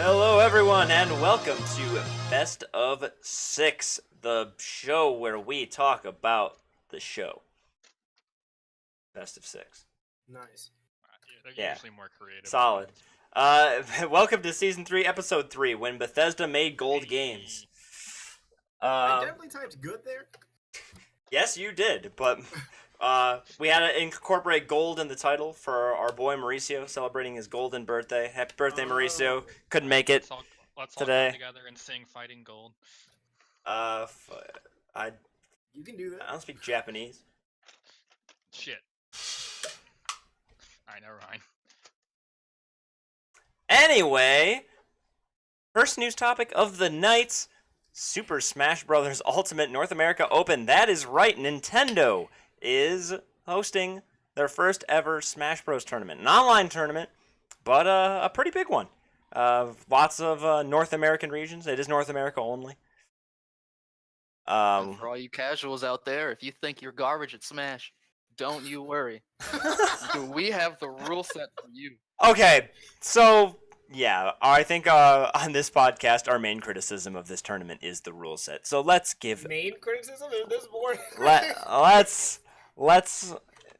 Hello, everyone, and welcome to Best of 6, the show where we talk about the show. Best of 6. Nice. They're usually more creative. Solid. Welcome to Season 3, Episode 3, when Bethesda made gold games. I definitely typed good there. Yes, you did, but we had to incorporate gold in the title for our boy Mauricio celebrating his golden birthday. Happy birthday, Mauricio. Couldn't make it Let's today. all come together and sing "Fighting Gold." You can do that. I don't speak Japanese. Shit. Alright, never mind. Anyway, first news topic of the night: Super Smash Bros. Ultimate North America Open. That is right, Nintendo is hosting their first ever Smash Bros. Tournament. An online tournament, but a pretty big one. Lots of North American regions. It is North America only. And for all you casuals out there, if you think you're garbage at Smash, don't you worry. We have the rule set for you. Okay, so yeah, I think on this podcast, our main criticism of this tournament is the rule set. So let's give Main criticism is this board. let's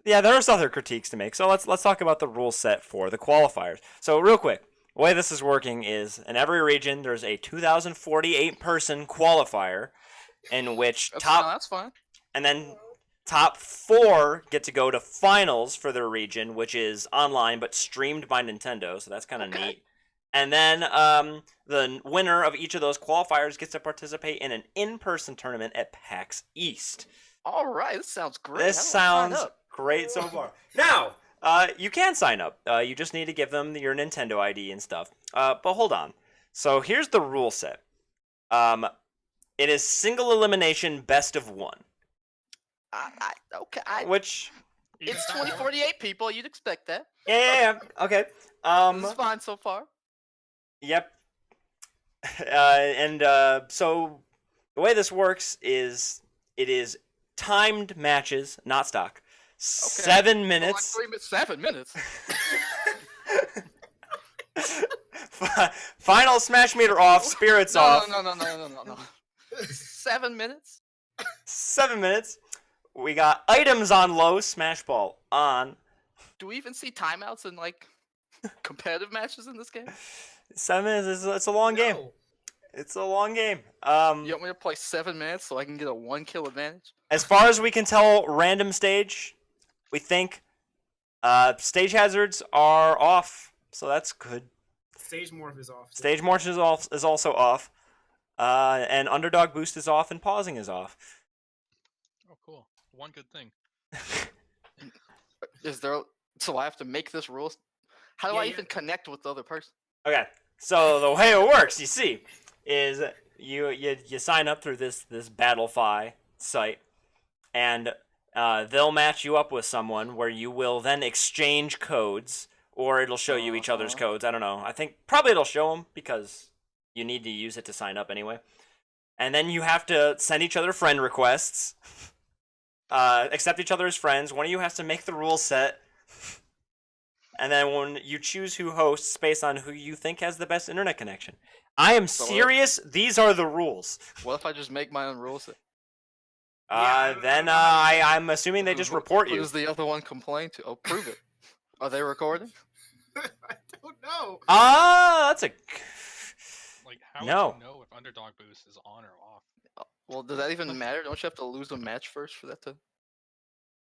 yeah, there's other critiques to make. So let's talk about the rule set for the qualifiers. So real quick, the way this is working is in every region there's a 2,048 person qualifier in which That's fine. and then top 4 get to go to finals for their region, which is online but streamed by Nintendo, so that's kind of neat. And then the winner of each of those qualifiers gets to participate in an in-person tournament at PAX East. All right, this sounds great. This sounds great so far. Now, you can sign up. You just need to give them your Nintendo ID and stuff. But hold on. So here's the rule set. It is single elimination best of 1. Which it's 2048 people. You'd expect that. Yeah. Okay. This is fine so far. Yep. So the way this works is it is timed matches, not stock. Okay. 7 minutes. So like 7 minutes. Final smash meter off, spirits off. No. 7 minutes. 7 minutes. We got items on low, smash ball on. Do we even see timeouts in like competitive matches in this game? 7 minutes. It's a long game. It's a long game. You want me to play 7 minutes so I can get a 1 kill advantage? As far as we can tell, random stage, we think stage hazards are off, so that's good. Stage morph is off. Stage morph is also off, and underdog boost is off, and pausing is off. Oh, cool. One good thing. So I have to make this rule? How do I even connect with the other person? Okay, so the way it works, you see, is you sign up through this Battlefy site, and they'll match you up with someone where you will then exchange codes, or it'll show you each other's codes. I don't know. I think probably it'll show them because you need to use it to sign up anyway. And then you have to send each other friend requests, accept each other as friends. One of you has to make the rule set. And then when you choose who hosts based on who you think has the best internet connection. I am serious. These are the rules. What if I just make my own rules? Then I'm assuming they just report you. Who does the other one complain to? Oh, prove it. Are they recording? I don't know. That's a... Like, how No. would you know if underdog boost is on or off? Well, does that even matter? Don't you have to lose a match first for that to...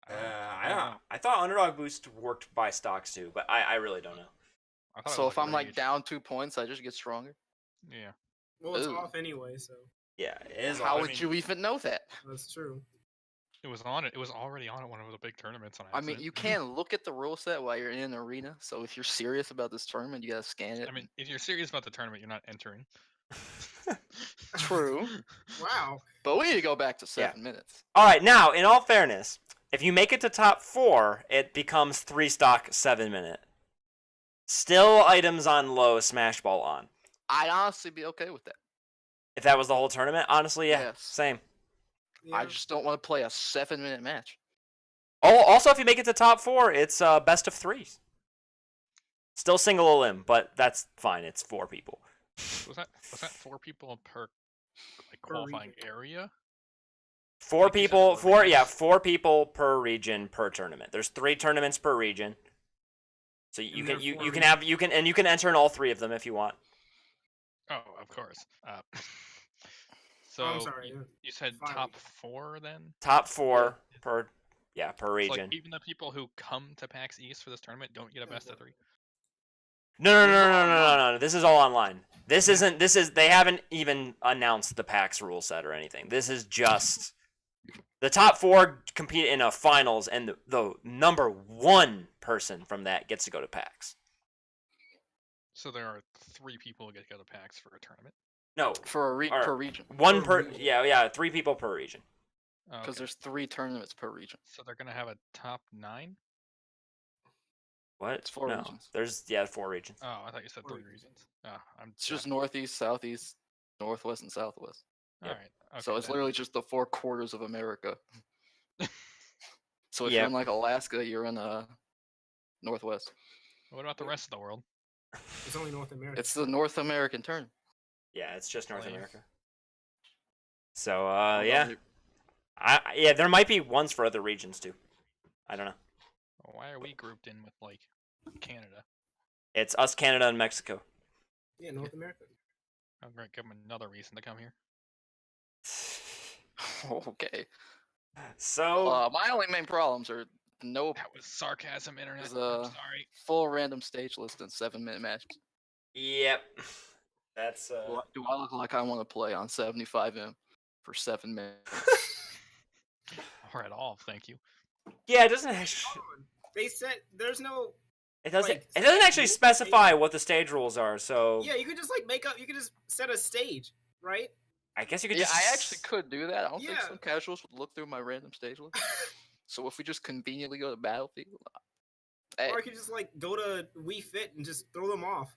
I don't know. I thought underdog boost worked by stocks too, but I really don't know. I thought it So was if I'm like rage. down 2 points, I just get stronger? Yeah. Well, it's Ooh. off anyway, so Yeah, it is. How off. would you even know that? that's true. It was on it. It was already on at one of the big tournaments. And I mean, you can't look at the rule set while you're in an arena, so if you're serious about this tournament, you gotta scan it. I mean, if you're serious about the tournament, you're not entering. True. Wow. But we need to go back to 7 minutes. All right, now in all fairness, if you make it to top 4, it becomes 3 stock 7 minute. Still items on low, smash ball on. I'd honestly be okay with that. If that was the whole tournament, honestly, yeah, Yes. same. Yeah. I just don't want to play a 7 minute match. Oh, also, if you make it to top 4, it's best of 3s. Still single elim, but that's fine. It's 4 people. Was that 4 people per like Per qualifying region. area? 4 Like you said, people, four regions? 4 people per region per tournament. There's 3 tournaments per region. So you And can there are you, four you can have you can enter in all 3 of them if you want. Oh, of course. Oh, I'm So sorry. you said 5 top regions. 4 then? Top 4 per So like region. even the people who come to PAX East for this tournament don't get a best of 3. No, no, This is no, all no, no, no, online. no, no. This is all online. This Yeah. isn't. This is. They haven't even announced the PAX rule set or anything. This is just the top 4 compete in a finals, and the number 1 person from that gets to go to PAX. So there are 3 people who get to go to PAX for a tournament. No, For a or per region. 1 Per per. region. Yeah, 3 people per region. Oh, Because okay. there's 3 tournaments per region. So they're gonna have a top 9. What? It's 4 no, regions. there's 4 regions. Oh, I thought you said 4 3 regions. regions. Oh, I'm It's just northeast, southeast, northwest, and southwest. all Yep. right. Okay, So it's then. literally just the 4 quarters of America. So if Yep. you're in like Alaska, you're in northwest. What about the rest of the world? It's only North America. It's the North American tournament. Yeah, it's just North Lame. America. So Although yeah, they- there might be ones for other regions too. I don't know. Why are we grouped in with like Canada? It's us, Canada, and Mexico. Yeah, North America. I'm gonna give them another reason to come here. Okay. So My only main problems are no That was sarcasm, internet. Is, I'm sorry. full random stage list and 7-minute matches. yep, that's Do I look like I want to play on 75M for 7 minutes? Or at all, thank you. yeah. It doesn't. They said there's no. It doesn't. Like, It doesn't actually stage- specify what the stage rules are. So Yeah, you could just like make up. You could just set a stage, right? I guess you could Yeah, just. I actually could do that. I don't think Yeah. some casuals would look through my random stage list. So if we just conveniently go to Battlefield, hey, Or I could just like go to Wii Fit and just throw them off.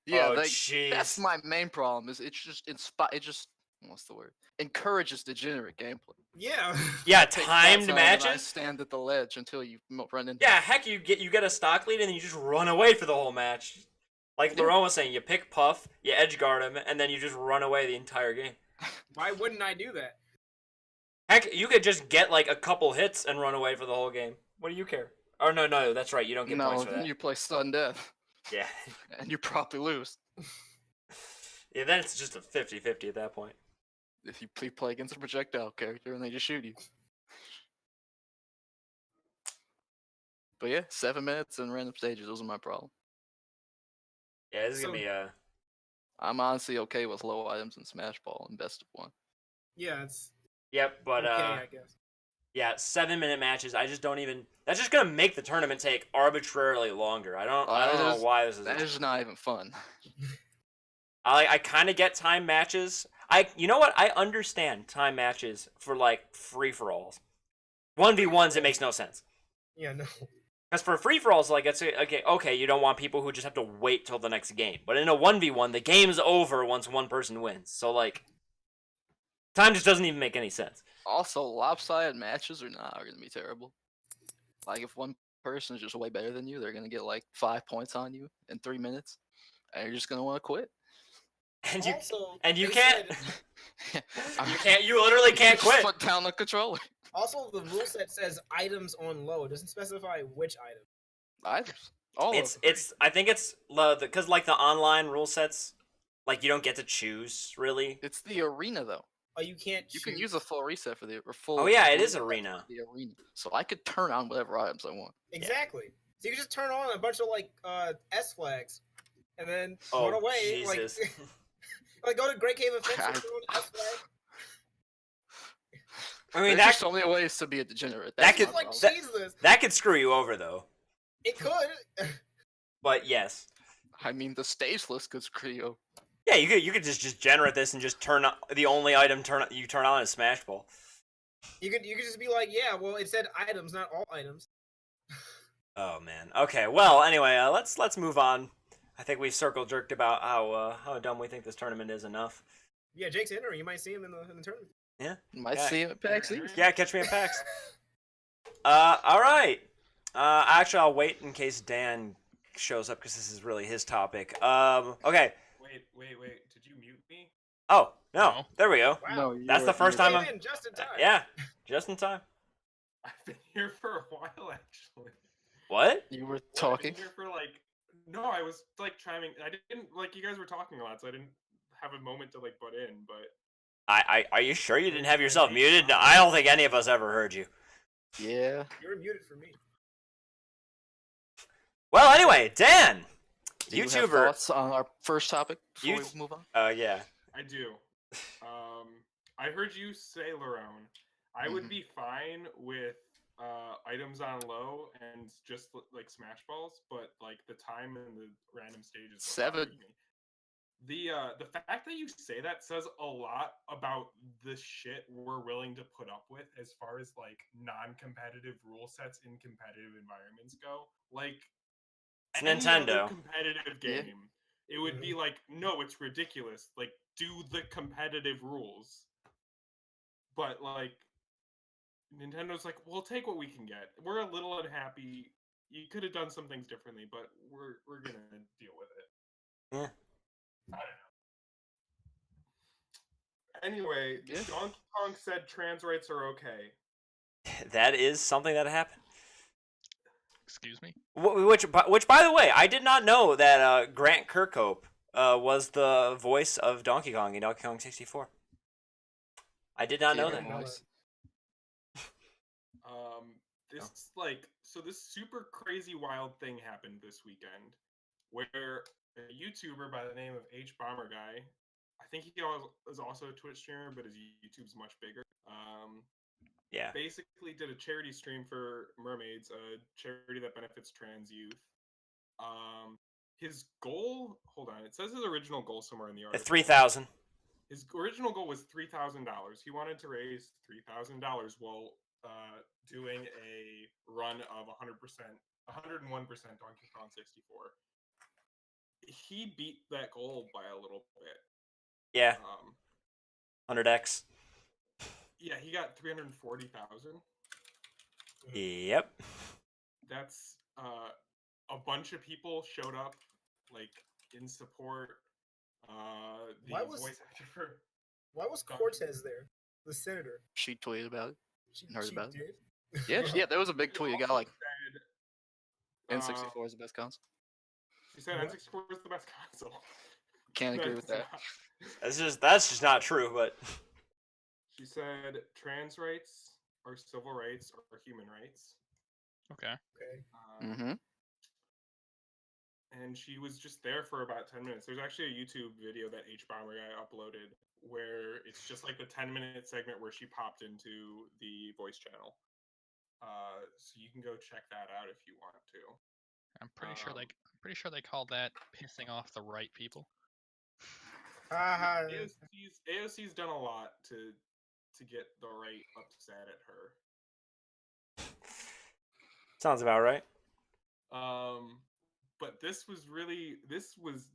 yeah, Oh, like, jeez. that's my main problem. Is it's just it just what's the word? Encourages degenerate gameplay. Yeah. Yeah, Take that timed zone and I matches. stand at the ledge until you run into. Yeah, heck, you get a stock lead and then you just run away for the whole match. Like Yeah. Lerone was saying, you pick Puff, you edge guard him, and then you just run away the entire game. Why wouldn't I do that? Heck, you could just get like a couple hits and run away for the whole game. What do you care? Oh no, that's right. You don't get points No, for that. you play sudden death, Yeah, and you probably lose yeah. Then it's just a 50-50 at that point. if you play against a projectile character and they just shoot you. But yeah, 7 minutes and random stages. Those are my problem. Yeah, this is So- gonna be I'm honestly okay with low items in Smash Ball and best of 1. Yeah, it's Yep, but okay, I guess. yeah, 7-minute matches. I just don't even. That's just gonna make the tournament take arbitrarily longer. I don't know why this is. That is not even fun. I kind of get time matches. You know what? I understand time matches for like free for alls. 1v1s, it makes no sense. Yeah, no. Because for free for alls, like it's okay. You don't want people who just have to wait till the next game. But in a 1v1, the game's over once one person wins. So like, time just doesn't even make any sense. Also, lopsided matches are gonna be terrible. Like if one person is just way better than you, they're gonna get like 5 points on you in 3 minutes, and you're just gonna want to quit. And Also, you they can't. said- You literally can't Just quit. put down the controller. Also, the rule set says items on low. It doesn't specify which item. Items. All of them. I think it's because like the online rule sets, like you don't get to choose really. It's the arena though. Oh, you can't. You can choose- use a full reset for the full. Oh yeah, it is reset for arena. The arena. So I could turn on whatever items I want. Exactly. So you can just turn on a bunch of like S flags, and then Oh, run away. Jesus. Like, like go to Great Cave Offensive, throw an S flag. I mean There's just so many ways to be a degenerate. That's could- my Like problem. Jesus, that could screw you over though. it could. But yes, I mean, the stage list could screw you. yeah, you could just generate this and just turn on the only item you turn on is Smash Ball. You could just be like, yeah, well, it said items, not all items. Oh man. Okay. Well, anyway, let's move on. I think we've circle jerked about how dumb we think this tournament is enough. Yeah, Jake's entering. You might see him in the tournament. Yeah. Might Yeah. see him at PAX East. Yeah. Catch me at PAX. All right. Actually, I'll wait in case Dan shows up because this is really his topic. Okay. Wait. Did you mute me? Oh no, No. there we go. Wow. No, you That's were- the you first were- time Came I'm. in just in time. Yeah, just in time. I've been here for a while, actually. What? You were I've talking. been here for like. No, I was like chiming. I didn't like you guys were talking a lot, so I didn't have a moment to like butt in. But Are you sure you didn't have I yourself made muted? comments. I don't think any of us ever heard you. Yeah. You were muted for me. Well, anyway, Dan, Do you have YouTuber. thoughts on our first topic before You- we move on? Yeah. I do. I heard you say, Larone, I would Mhm. be fine with items on low and just like smash balls, but like the time and the random stages. what 7. bothers me. The fact that you say that says a lot about the shit we're willing to put up with as far as like non-competitive rule sets in competitive environments go. Like It's any Nintendo. other competitive Yeah. game, it would be like, no, it's ridiculous. Like, do the competitive rules. But like, Nintendo's like, we'll take what we can get. We're a little unhappy. You could have done some things differently, but we're gonna deal with it. Yeah. I don't know. Anyway, Yeah. Donkey Kong said trans rights are okay. That is something that happened. Excuse me. Which, by the way, I did not know that Grant Kirkhope was the voice of Donkey Kong in Donkey Kong 64. I did not know Yeah, that. nice. This super crazy wild thing happened this weekend, where a YouTuber by the name of H Bomber Guy, I think he is also a Twitch streamer, but his YouTube's much bigger. Yeah. Basically did a charity stream for Mermaids, a charity that benefits trans youth. His goal, hold on, it says his original goal somewhere in the At article. 3,000. His original goal was $3,000. He wanted to raise $3,000 while doing a run of 101% Donkey Kong 64. He beat that goal by a little bit. Yeah. 100x. Yeah, he got 340,000. Yep. That's a bunch of people showed up, like in support. The Why was- voice actor for Why was Cortez there? The senator. She tweeted about it. She, Heard she about it. did. Yeah, there was a big tweet. You got like said, N64 is the best console. she said What? N64 is the best console. Can't agree with that. That's just not true, but She said trans rights are civil rights or human rights. Okay. Okay. Mm-hmm. And she was just there for about 10 minutes. There's actually a YouTube video that H Bomber Guy uploaded where it's just like the 10-minute segment where she popped into the voice channel. So you can go check that out if you want to. I'm pretty sure Um, they call that pissing off the right people. AOC's done a lot to get the right upset at her. sounds about right. But this was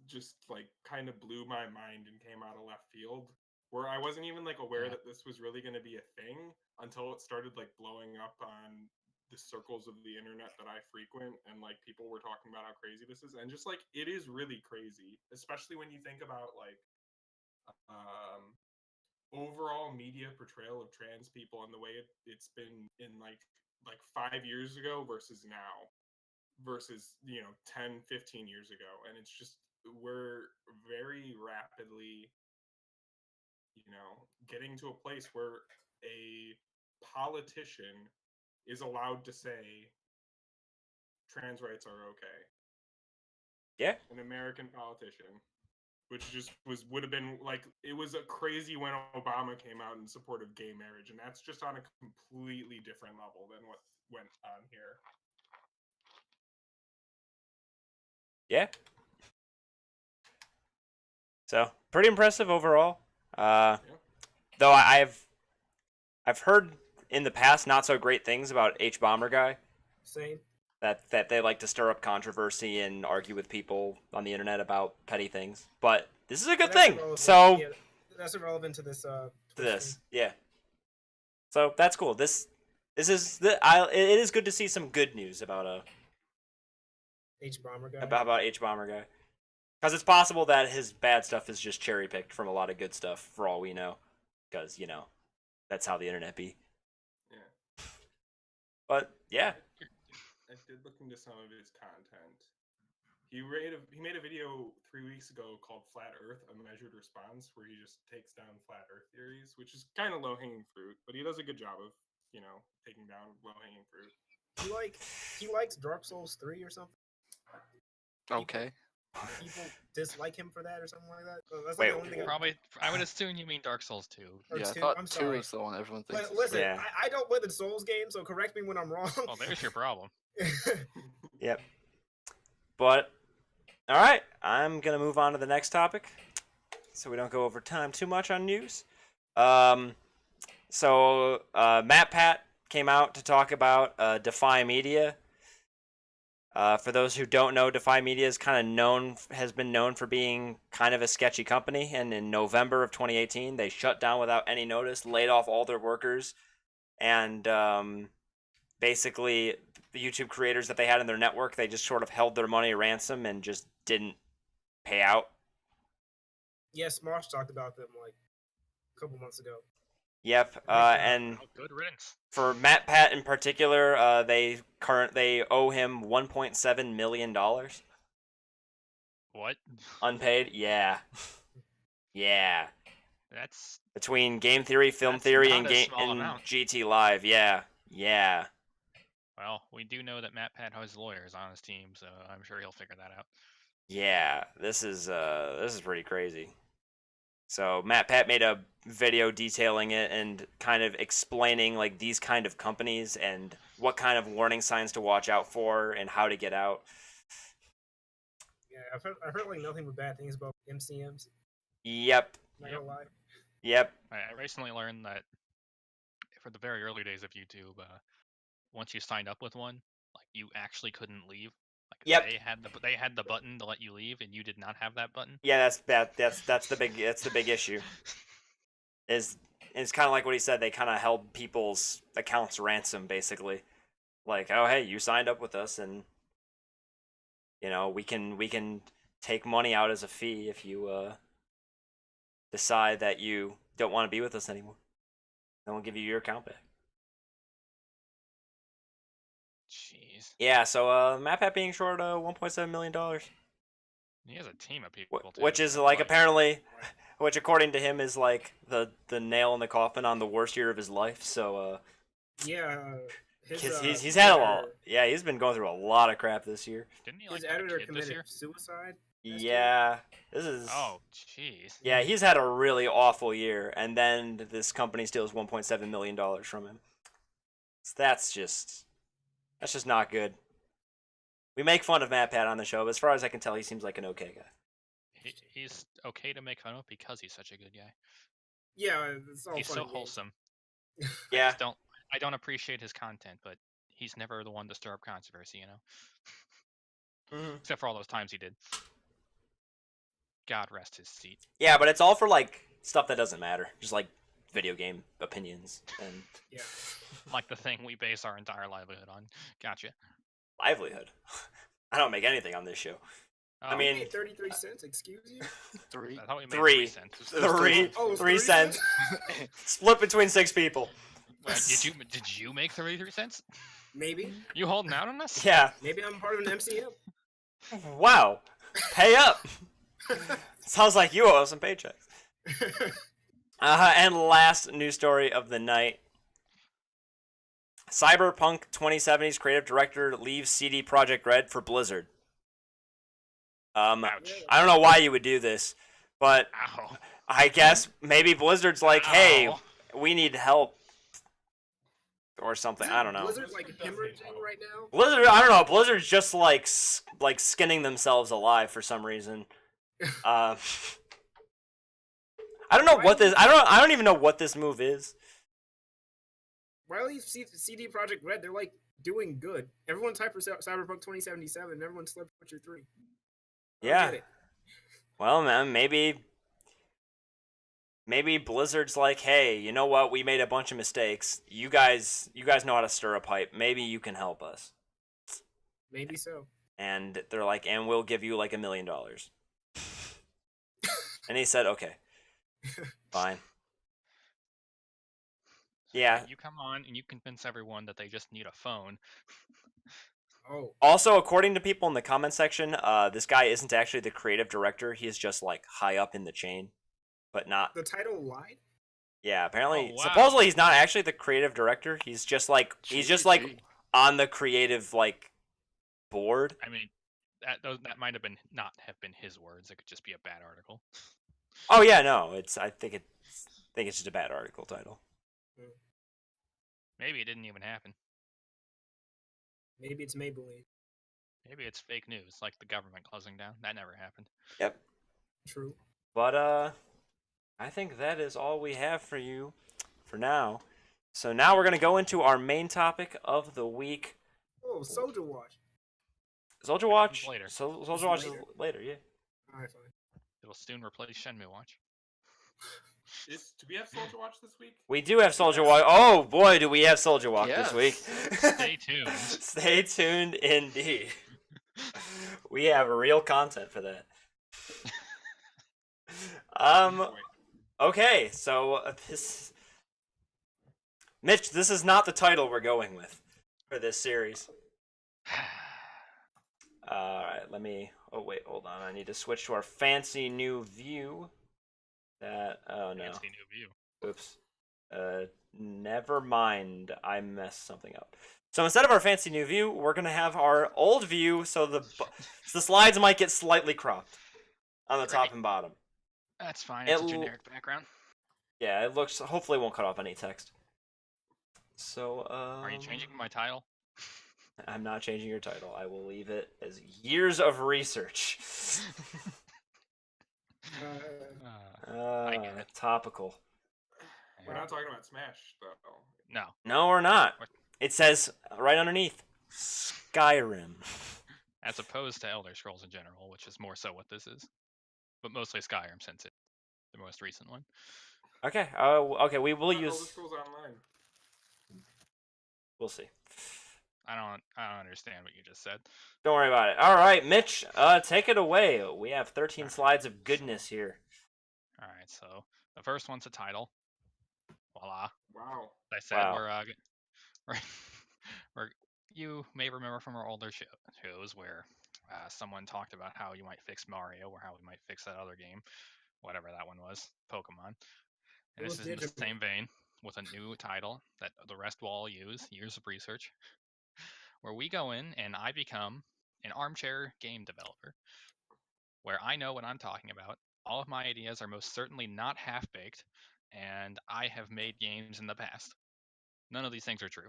just like kind of blew my mind and came out of left field, where I wasn't even like aware Yeah. that this was really going to be a thing until it started like blowing up on the circles of the internet that I frequent, and like people were talking about how crazy this is, and just like it is really crazy, especially when you think about like overall media portrayal of trans people and the way it's been in like 5 years ago versus now versus 10 15 years ago, and it's just we're very rapidly getting to a place where a politician is allowed to say trans rights are okay. Yeah. An American politician, which just would have been like, it was a crazy when Obama came out in support of gay marriage, and that's just on a completely different level than what went on here. Yeah. So pretty impressive overall. Though I've heard in the past not so great things about H Bomber Guy. Same. That they like to stir up controversy and argue with people on the internet about petty things. But this is a good That's thing. irrelevant. So Yeah, that's irrelevant to this. yeah. So that's cool. It is good to see some good news about H Bomber guy. about H Bomber Guy. Because it's possible that his bad stuff is just cherry picked from a lot of good stuff, for all we know. Because that's how the internet be. Yeah. But yeah, I did look into some of his content. He made a video 3 weeks ago called "Flat Earth: A Measured Response," where he just takes down flat Earth theories, which is kind of low hanging fruit, but he does a good job of taking down low hanging fruit. He likes Dark Souls 3 or something. Okay. People dislike him for that or something like that. That's Wait, like the only thing. Probably, I would assume you mean Dark Souls 2. Or Yeah, I 2. thought I'm 2 sorry. is the one everyone thinks. But listen, Yeah. I don't play the Souls games, so correct me when I'm wrong. Well, there's your problem. yep. But all right, I'm gonna move on to the next topic, so we don't go over time too much on news. So Matt Pat came out to talk about Defy Media. For those who don't know, Defy Media is has been known for being kind of a sketchy company. And in November of 2018, they shut down without any notice, laid off all their workers, and basically the YouTube creators that they had in their network, they just sort of held their money ransom and just didn't pay out. Yeah, Smosh talked about them like a couple months ago. Yep, and Oh, good riddance. for Matt Pat in particular, they owe him $1.7 million What? unpaid. Yeah, yeah. That's Between Game Theory, Film That's Theory, not and a small and amount. GT Live. Yeah, yeah, well, we do know that Matt Pat has lawyers on his team, so I'm sure he'll figure that out. yeah. This is pretty crazy. So Matt Pat made a video detailing it and kind of explaining like these kind of companies and what kind of warning signs to watch out for and how to get out. Yeah, I've heard like nothing but bad things about MCMs. Yep, Not Yep. gonna lie. yep. I recently learned that for the very early days of YouTube, once you signed up with one, like you actually couldn't leave. Like Yep. they had the button to let you leave, and you did not have that button. Yeah, that's the big issue. It's kind of like what he said. They kind of held people's accounts ransom, basically. Like, oh hey, you signed up with us, and we can take money out as a fee if you decide that you don't want to be with us anymore. Then we'll give you your account back. Jeez, Yeah, so Matt Pat being short $1.7 million, he has a team of people too. which is so, like apparently, which according to him is like the nail in the coffin on the worst year of his life. So Yeah, because he's had a lot. Yeah, he's been going through a lot of crap this year. didn't he His like have a editor kid this committed year? suicide. Last Yeah, this is. Oh, jeez. Yeah, he's had a really awful year, and then this company steals $1.7 million from him. So that's just not good. We make fun of Matt Pat on the show, but as far as I can tell, he seems like an okay guy. He's okay to make fun of because he's such a good guy. Yeah, it's all He's fun so and games. wholesome. Yeah, I don't appreciate his content, but he's never the one to stir up controversy, Mhm. Except for all those times he did. God rest his seat. Yeah, but it's all for like stuff that doesn't matter, just like video game opinions and Yeah. Like the thing we base our entire livelihood on. Gotcha. livelihood. I don't make anything on this show. Oh, I mean- You made 33 cents. Excuse you. 3. I thought we made Three. 3 cents. Three, Oh, it's 3 3 cents, split between 6 people. Did you make 33 cents? Maybe. You holding out on us? Yeah. Maybe I'm part of an MCM. Wow. Pay up. Sounds like you owe us some paychecks. And last news story of the night. Cyberpunk 2070's creative director leaves CD Projekt Red for Blizzard. Ouch. I don't know why you would do this, but Ow. I guess maybe Blizzard's like, hey, Ow. we need help. Or something. I don't know. Blizzard like hemorrhaging right now. Blizzard, I don't know. Blizzard's just like skinning themselves alive for some reason. I don't know what this. I don't even know what this move is. Why leave CD Projekt Red? They're like doing good. Everyone's hyped for Cyberpunk 2077. And everyone slept Witcher 3. I don't Yeah. get it. Well, man, maybe Blizzard's like, hey, you know what? We made a bunch of mistakes. You guys know how to stir up hype. Maybe you can help us. Maybe so. And they're like, and we'll give you like $1 million. And he said, okay, fine. Yeah. You come on and you convince everyone that they just need a phone. Oh, Also, according to people in the comment section, this guy isn't actually the creative director. He is just like high up in the chain, but not. the title lied. Yeah, apparently, Oh, wow. supposedly he's not actually the creative director. He's just like GG. on the creative like board. I mean, that might have been not have been his words. It could just be a bad article. Oh yeah, no, I think it's just a bad article title. Maybe it didn't even happen. Maybe it's Maybelline. Maybe it's fake news, like the government closing down. That never happened. Yep. True. But I think that is all we have for you for now. So now we're gonna go into our main topic of the week. Oh, Soldier Watch. Soldier Watch. Later. Soldier Watch is Later. later, yeah. Alright, fine. It'll soon replace Shenmue Watch. Do we have Soldier Watch this week? We do have Soldier Watch. Oh boy, do we have Soldier Watch this Yes. week. Stay tuned. Stay tuned indeed. We have real content for that. Wait. Okay, so Mitch, this is not the title we're going with for this series. Alright, oh wait, hold on. I need to switch to our fancy new view. Oh no. Fancy new view. Oops. Never mind. I messed something up. So instead of our fancy new view, we're gonna have our old view, so the slides might get slightly cropped on the top Great. and bottom. That's fine. It's a It generic background. Yeah, it looks. Hopefully, it won't cut off any text. So, Are you changing my title? I'm not changing your title. I will leave it as years of research. Uh, I get it. Topical. We're not talking about Smash, though. No. No, we're not. It says right underneath, Skyrim. As opposed to Elder Scrolls in general, which is more so what this is. But mostly Skyrim, since it's the most recent one. Okay. Okay. We will Elder use. Scrolls Online. We'll see. I don't understand what you just said. Don't worry about it. All right, Mitch. Take it away. We have 13 slides of goodness here. All right, so the first one's a title. Voila. Wow. As I said, Wow. you may remember from our older shows where someone talked about how you might fix Mario or how we might fix that other game, whatever that one was, Pokemon. And this is in the same vein with a new title that the rest will all use, years of research, where we go in and I become an armchair game developer, where I know what I'm talking about. All of my ideas are most certainly not half-baked, and I have made games in the past. None of these things are true.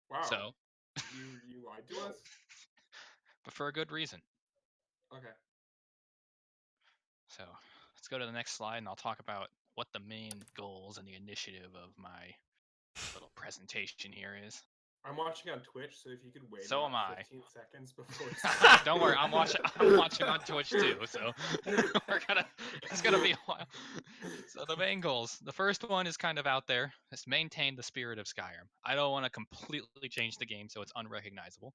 Wow. So, you lied to us? but for a good reason. Okay. So let's go to the next slide, and I'll talk about what the main goals and the initiative of my little presentation here is. I'm watching on Twitch, so if you could wait So about am I. 15 seconds before... Don't worry, I'm watching on Twitch too, so it's gonna be a while. So the main goals. The first one is kind of out there. Is maintain the spirit of Skyrim. I don't want to completely change the game so it's unrecognizable.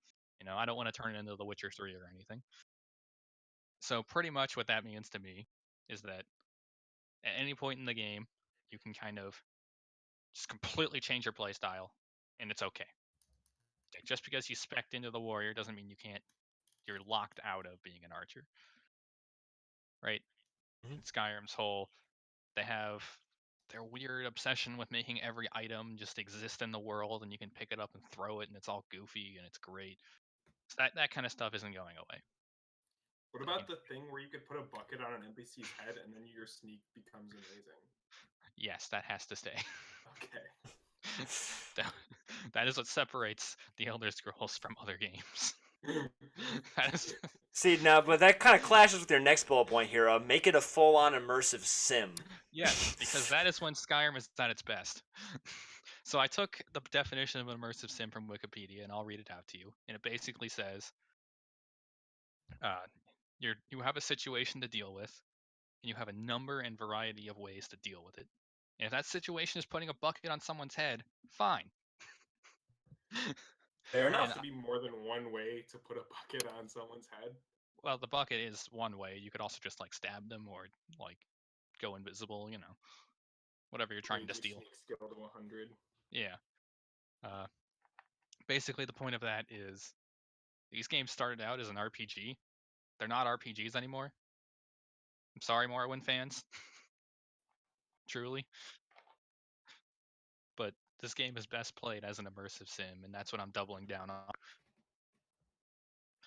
I don't want to turn it into The Witcher 3 or anything. So pretty much what that means to me is that at any point in the game, you can kind of just completely change your playstyle, and it's okay. Just because you spec'd into the warrior doesn't mean you're locked out of being an archer. Right? Mhm. Skyrim's they have their weird obsession with making every item just exist in the world, and you can pick it up and throw it, and it's all goofy and it's great. So that kind of stuff isn't going away. What about the thing where you could put a bucket on an NPC's head and then your sneak becomes amazing? Yes, that has to stay. Okay. That is what separates the Elder Scrolls from other games. That is... See, now, but that kind of clashes with your next bullet point here. Make it a full-on immersive sim. Yes, because that is when Skyrim is at its best. So I took the definition of an immersive sim from Wikipedia, and I'll read it out to you. And it basically says, you have a situation to deal with, and you have a number and variety of ways to deal with it. And if that situation is putting a bucket on someone's head, fine. Fair There enough. has to be more than one way to put a bucket on someone's head. Well, the bucket is one way. You could also just like stab them or like go invisible. Whatever you're trying Raise to your steal. sneak skill to 100. Yeah. Basically, the point of that is these games started out as an RPG. They're not RPGs anymore. I'm sorry, Morrowind fans. Truly. But this game is best played as an immersive sim, and that's what I'm doubling down on.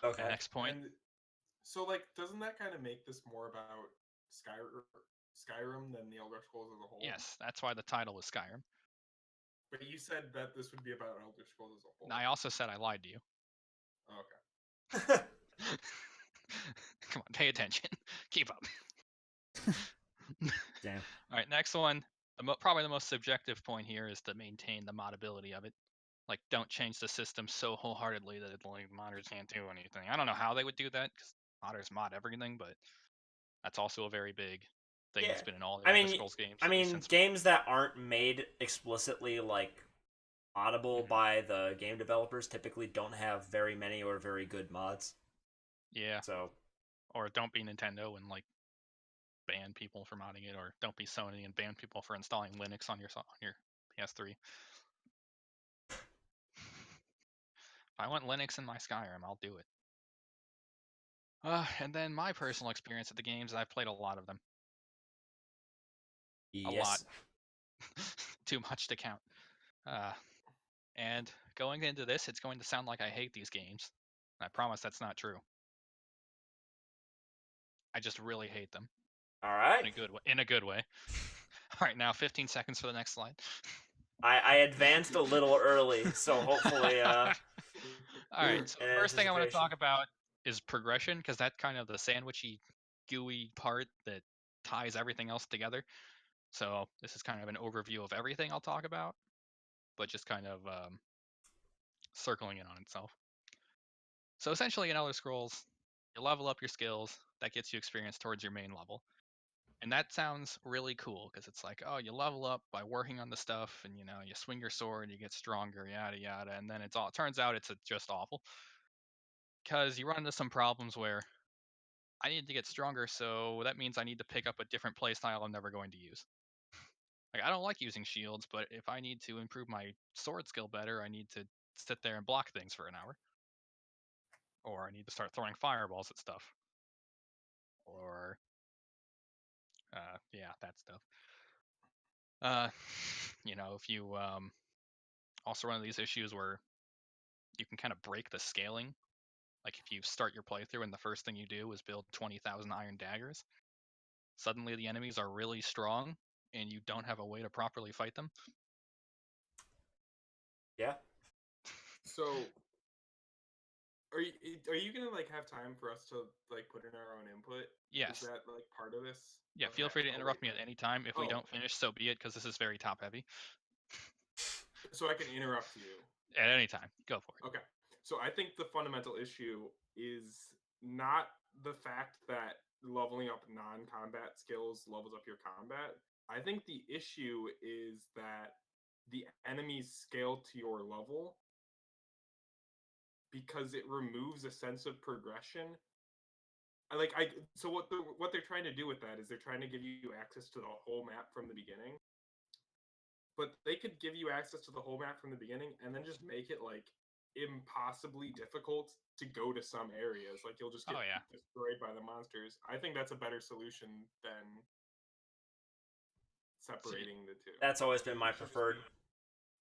Okay. Next point. And so, like, doesn't that kind of make this more about Skyrim than the Elder Scrolls as a whole? Yes, that's why the title is Skyrim. But you said that this would be about Elder Scrolls as a whole. And I also said I lied to you. Oh, okay. Come on, pay attention. Keep up. Damn. All right, next one. Probably the most subjective point here is to maintain the modability of it. Like, don't change the system so wholeheartedly that like modders can't do anything. I don't know how they would do that because modders mod everything, but that's also a very big thing that's been in all the Elder Scrolls games. I at least mean, since games that aren't made explicitly like audible by the game developers typically don't have very many or very good mods. Yeah. So, or don't be Nintendo and like ban people for modding it, or don't be Sony and ban people for installing Linux on your PS3. If I want Linux in my Skyrim, I'll do it. And then my personal experience at the games, I've played a lot of them. yes. A lot. Too much to count. And going into this, it's going to sound like I hate these games. I promise that's not true. I just really hate them. All right. In a good way. All right, now 15 seconds for the next slide. I advanced a little early, so hopefully. All right. So in the first thing I want to anticipation. talk about is progression, because that's kind of the sandwichy, gooey part that ties everything else together. So this is kind of an overview of everything I'll talk about, but just kind of circling it on itself. So essentially in Elder Scrolls, you level up your skills, that gets you experience towards your main level. And that sounds really cool because it's like, oh, you level up by working on the stuff, and you swing your sword, you get stronger, yada yada, and then it turns out it's just awful. Because you run into some problems where I need to get stronger, so that means I need to pick up a different playstyle I'm never going to use. Like, I don't like using shields, but if I need to improve my sword skill better, I need to sit there and block things for an hour. Or I need to start throwing fireballs at stuff. Or, yeah, that stuff. If you also run into these issues where you can kind of break the scaling. Like if you start your playthrough and the first thing you do is build 20,000 iron daggers, suddenly the enemies are really strong and you don't have a way to properly fight them. Yeah. So, are you gonna like have time for us to like put in our own input? Yes. Is that like part of this? Yeah. Okay. Feel free to I'll interrupt wait me at then. any time. If we Oh. don't finish, so be it, because this is very top heavy. So I can interrupt you. At any time, go for it. Okay. So I think the fundamental issue is not the fact that leveling up non-combat skills levels up your combat. I think the issue is that the enemies scale to your level because it removes a sense of progression. So what they're trying to do with that is they're trying to give you access to the whole map from the beginning. But they could give you access to the whole map from the beginning and then just make it like impossibly difficult to go to some areas. Like you'll just get destroyed by the monsters. I think that's a better solution than separating the two. That's always been my preferred.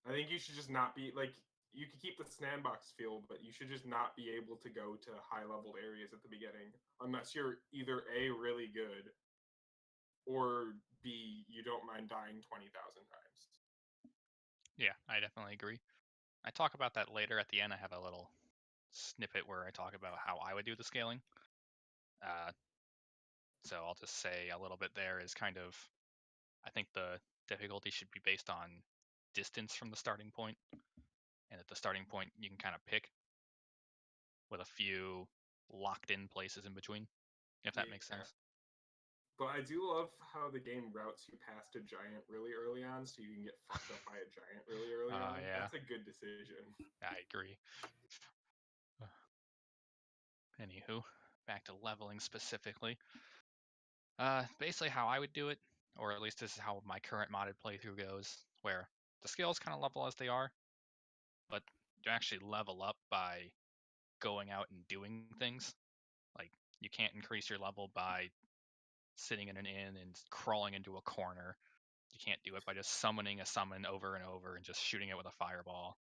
I think you should just not be like, you can keep the sandbox feel, but you should just not be able to go to high leveled areas at the beginning unless you're either A, really good, or B, you don't mind dying 20,000 times. Yeah, I definitely agree. I talk about that later at the end. I have a little snippet where I talk about how I would do the scaling. So I'll just say a little bit there is kind of, I think the difficulty should be based on distance from the starting point. And at the starting point, you can kind of pick with a few locked in places in between, if that makes sense. But I do love how the game routes you past a giant really early on, so you can get fucked up by a giant really early on. Yeah. That's a good decision. I agree. Anywho, back to leveling specifically. Basically how I would do it, or at least this is how my current modded playthrough goes, where the skills kind of level as they are, but you actually level up by going out and doing things. Like, you can't increase your level by sitting in an inn and crawling into a corner. You can't do it by just summoning a summon over and over and just shooting it with a fireball.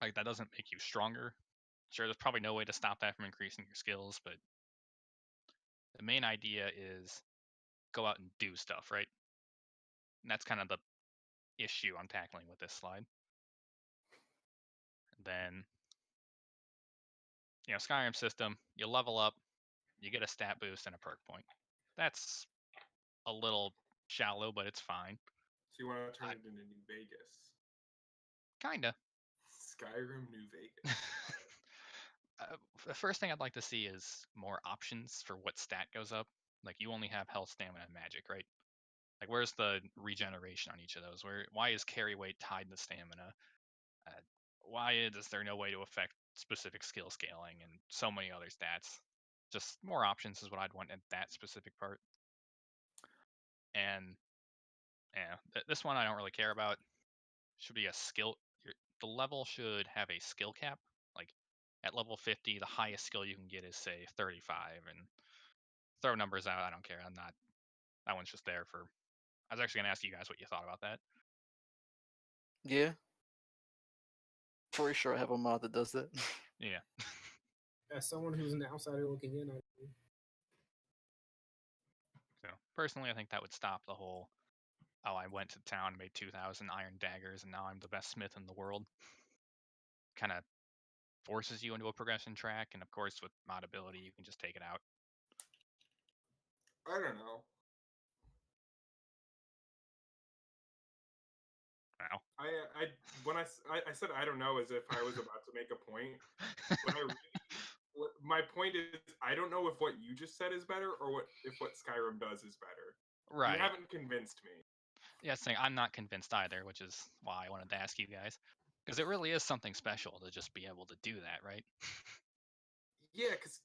That doesn't make you stronger. Sure, there's probably no way to stop that from increasing your skills, but the main idea is go out and do stuff, right? And that's kind of the issue I'm tackling with this slide. And then, Skyrim system, you level up, you get a stat boost and a perk point. That's a little shallow, but it's fine. So you want to turn it into New Vegas? Kinda. Skyrim New Vegas. The first thing I'd like to see is more options for what stat goes up. Like, you only have health, stamina, and magic, right? Like, where's the regeneration on each of those? Why is carry weight tied to stamina? Why is there no way to affect specific skill scaling and so many other stats? Just more options is what I'd want in that specific part. And this one I don't really care about. Should be a skill. The level should have a skill cap. Like, at level 50, the highest skill you can get is, say, 35. And throw numbers out, I don't care. That one's just there for. I was actually gonna ask you guys what you thought about that. Yeah. Pretty sure I have a mod that does that. Yeah. As someone who's an outsider looking in, So personally, I think that would stop the whole. Oh, I went to town, made 2,000 iron daggers, and now I'm the best smith in the world. Kind of forces you into a progression track, and of course, with mod ability, you can just take it out. I don't know. Wow. I said I don't know as if I was about to make a point, but my point is I don't know if what you just said is better or if what Skyrim does is better. Right. You haven't convinced me. Yeah, saying I'm not convinced either, which is why I wanted to ask you guys, because it really is something special to just be able to do that, right? Yeah, because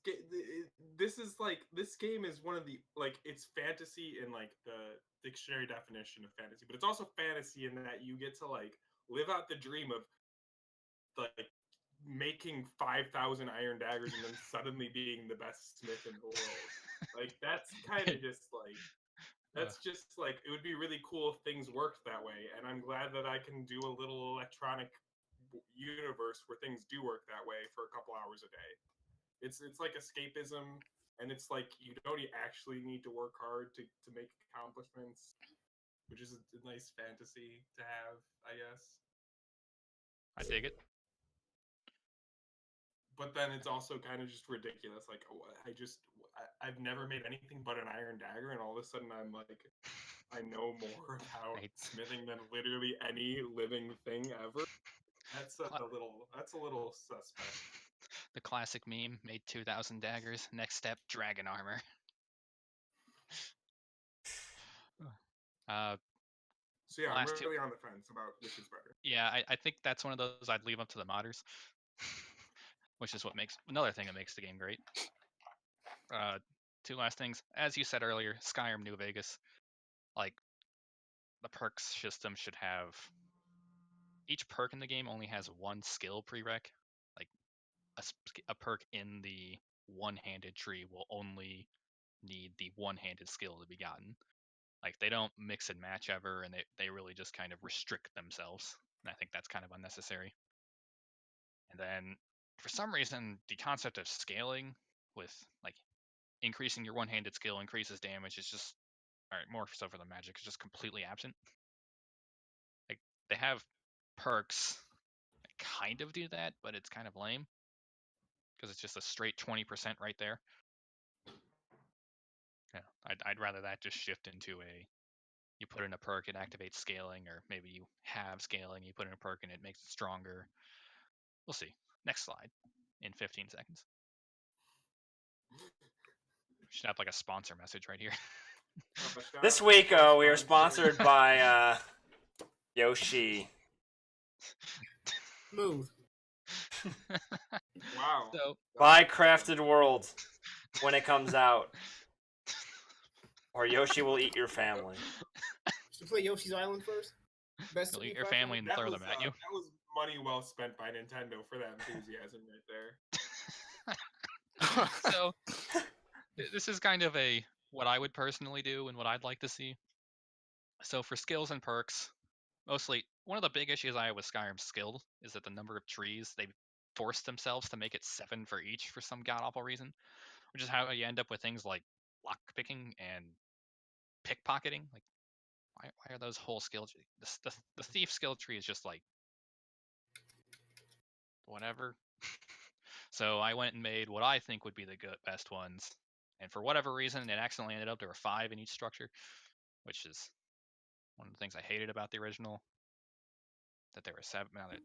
this game is one of the it's fantasy in like the dictionary definition of fantasy, but it's also fantasy in that you get to live out the dream of making 5,000 iron daggers and then suddenly being the best smith in the world. That's kind of just it would be really cool if things worked that way, and I'm glad that I can do a little electronic universe where things do work that way for a couple hours a day. It's like escapism, and it's like you don't actually need to work hard to make accomplishments, which is a nice fantasy to have, I guess. I dig it. But then it's also kind of just ridiculous. I've never made anything but an iron dagger, and all of a sudden I'm like, I know more about smithing than literally any living thing ever. That's a little suspect. The classic meme, made 2,000 daggers. Next step, dragon armor. So yeah, I'm really on the fence about which is better. Yeah, I think that's one of those I'd leave up to the modders, which is another thing that makes the game great. Two last things. As you said earlier, Skyrim New Vegas, the perks system should have. Each perk in the game only has one skill prereq. Like, a perk in the one-handed tree will only need the one-handed skill to be gotten. Like, they don't mix and match ever, and they really just kind of restrict themselves. And I think that's kind of unnecessary. And then, for some reason, the concept of scaling with, increasing your one-handed skill increases damage is just, more so for the magic, is just completely absent. Like, they have perks that kind of do that, but it's kind of lame. Because it's just a straight 20% right there. Yeah, I'd rather that just shift into you put in a perk, it activates scaling, or maybe you have scaling, you put in a perk and it makes it stronger. We'll see. Next slide in 15 seconds. We should have a sponsor message right here. This week we are sponsored by Yoshi. Smooth. Wow. So Buy Crafted World when it comes out, or Yoshi will eat your family. Should play Yoshi's Island first. Best you'll indie eat your platform? family and That throw was them at you. that was money well spent by Nintendo for that enthusiasm right there. So this is kind of a what I would personally do and what I'd like to see. So for skills and perks, mostly one of the big issues I have with Skyrim's skill is that the number of trees they forced themselves to make it 7 for each for some god awful reason, which is how you end up with things like lock picking and pickpocketing. Like why are those whole skill tree? The thief skill tree is just like whatever. So I went and made what I think would be the best ones, and for whatever reason, it accidentally ended up there were 5 in each structure, which is one of the things I hated about the original. That there were 7. Now that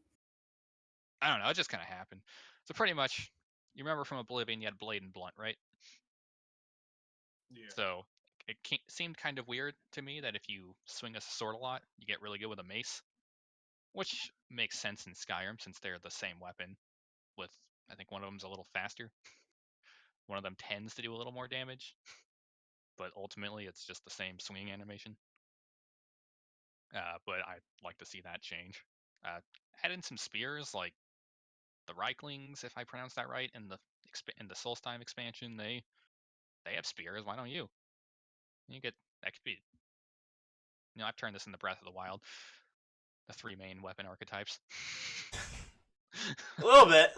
I don't know, it just kind of happened. So pretty much, you remember from Oblivion, you had Blade and Blunt, right? Yeah. So it seemed kind of weird to me that if you swing a sword a lot, you get really good with a mace, which makes sense in Skyrim since they're the same weapon. With I think one of them's a little faster. One of them tends to do a little more damage, but ultimately it's just the same swinging animation. But I'd like to see that change. Add in some spears like the Reiklings, if I pronounce that right, in the Solstheim expansion. They have spears. Why don't you? You get that could be. I've turned this into Breath of the Wild. The 3 main weapon archetypes. A little bit.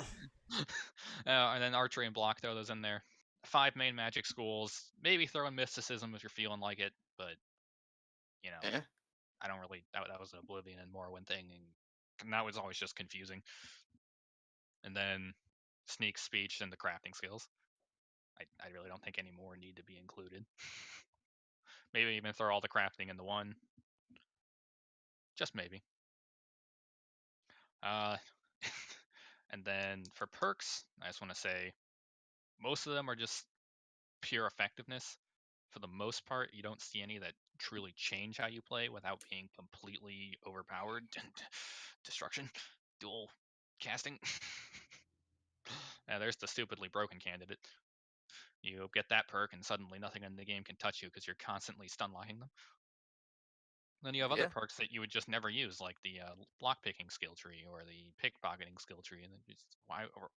And then archery and block, throw those in there. 5 main magic schools. Maybe throw in mysticism if you're feeling like it, but Eh? I don't really. That was an Oblivion and Morrowind thing, and that was always just confusing. And then sneak, speech, and the crafting skills. I really don't think any more need to be included. Maybe even throw all the crafting into one. Just maybe. And then for perks, I just want to say most of them are just pure effectiveness. For the most part, you don't see any that truly change how you play without being completely overpowered. Destruction, dual casting. There's the stupidly broken candidate. You get that perk, and suddenly nothing in the game can touch you because you're constantly stun locking them. Then you have other Yeah. perks that you would just never use, like the lockpicking skill tree or the pickpocketing skill tree, and then just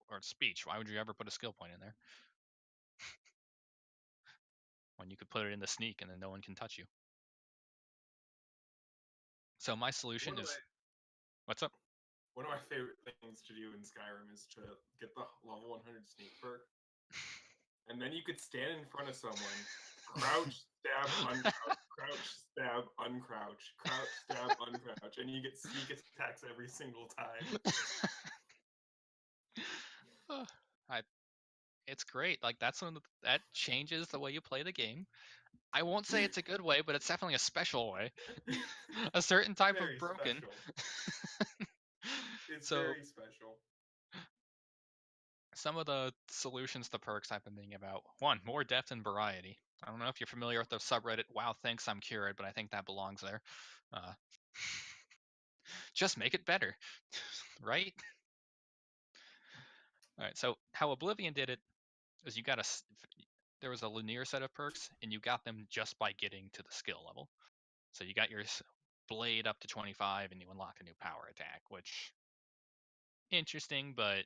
or speech. Why would you ever put a skill point in there when you could put it in the sneak and then no one can touch you? So my solution is, what's up? One of my favorite things to do in Skyrim is to get the level 100 sneak perk, and then you could stand in front of someone, crouch, stab, uncrouch, crouch, stab, uncrouch, crouch, stab, uncrouch, and you get sneak attacks every single time. It's great. Like that changes the way you play the game. I won't say it's a good way, but it's definitely a special way. A certain type Very of broken. special. It's So very special. some of the solutions to perks I've been thinking about. 1, more depth and variety. I don't know if you're familiar with the subreddit Wow Thinks I'm Cured, but I think that belongs there. Just make it better, right? All right. So how Oblivion did it is there was a linear set of perks, and you got them just by getting to the skill level. So you got your blade up to 25, and you unlock a new power attack, which interesting, but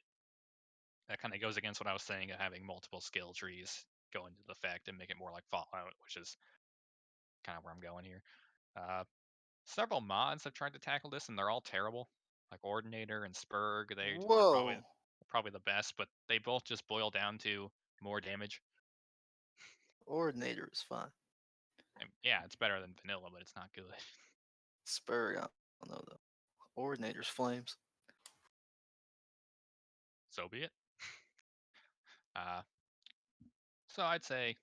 that kind of goes against what I was saying of having multiple skill trees go into effect and make it more like Fallout, which is kind of where I'm going here. Several mods have tried to tackle this, and they're all terrible. Like Ordinator and Spurg, they're Whoa. probably the best, but they both just boil down to more damage. Ordinator is fine. And yeah, it's better than vanilla, but it's not good. Spur, I don't know though. Ordinator's flames. So be it. So I'd say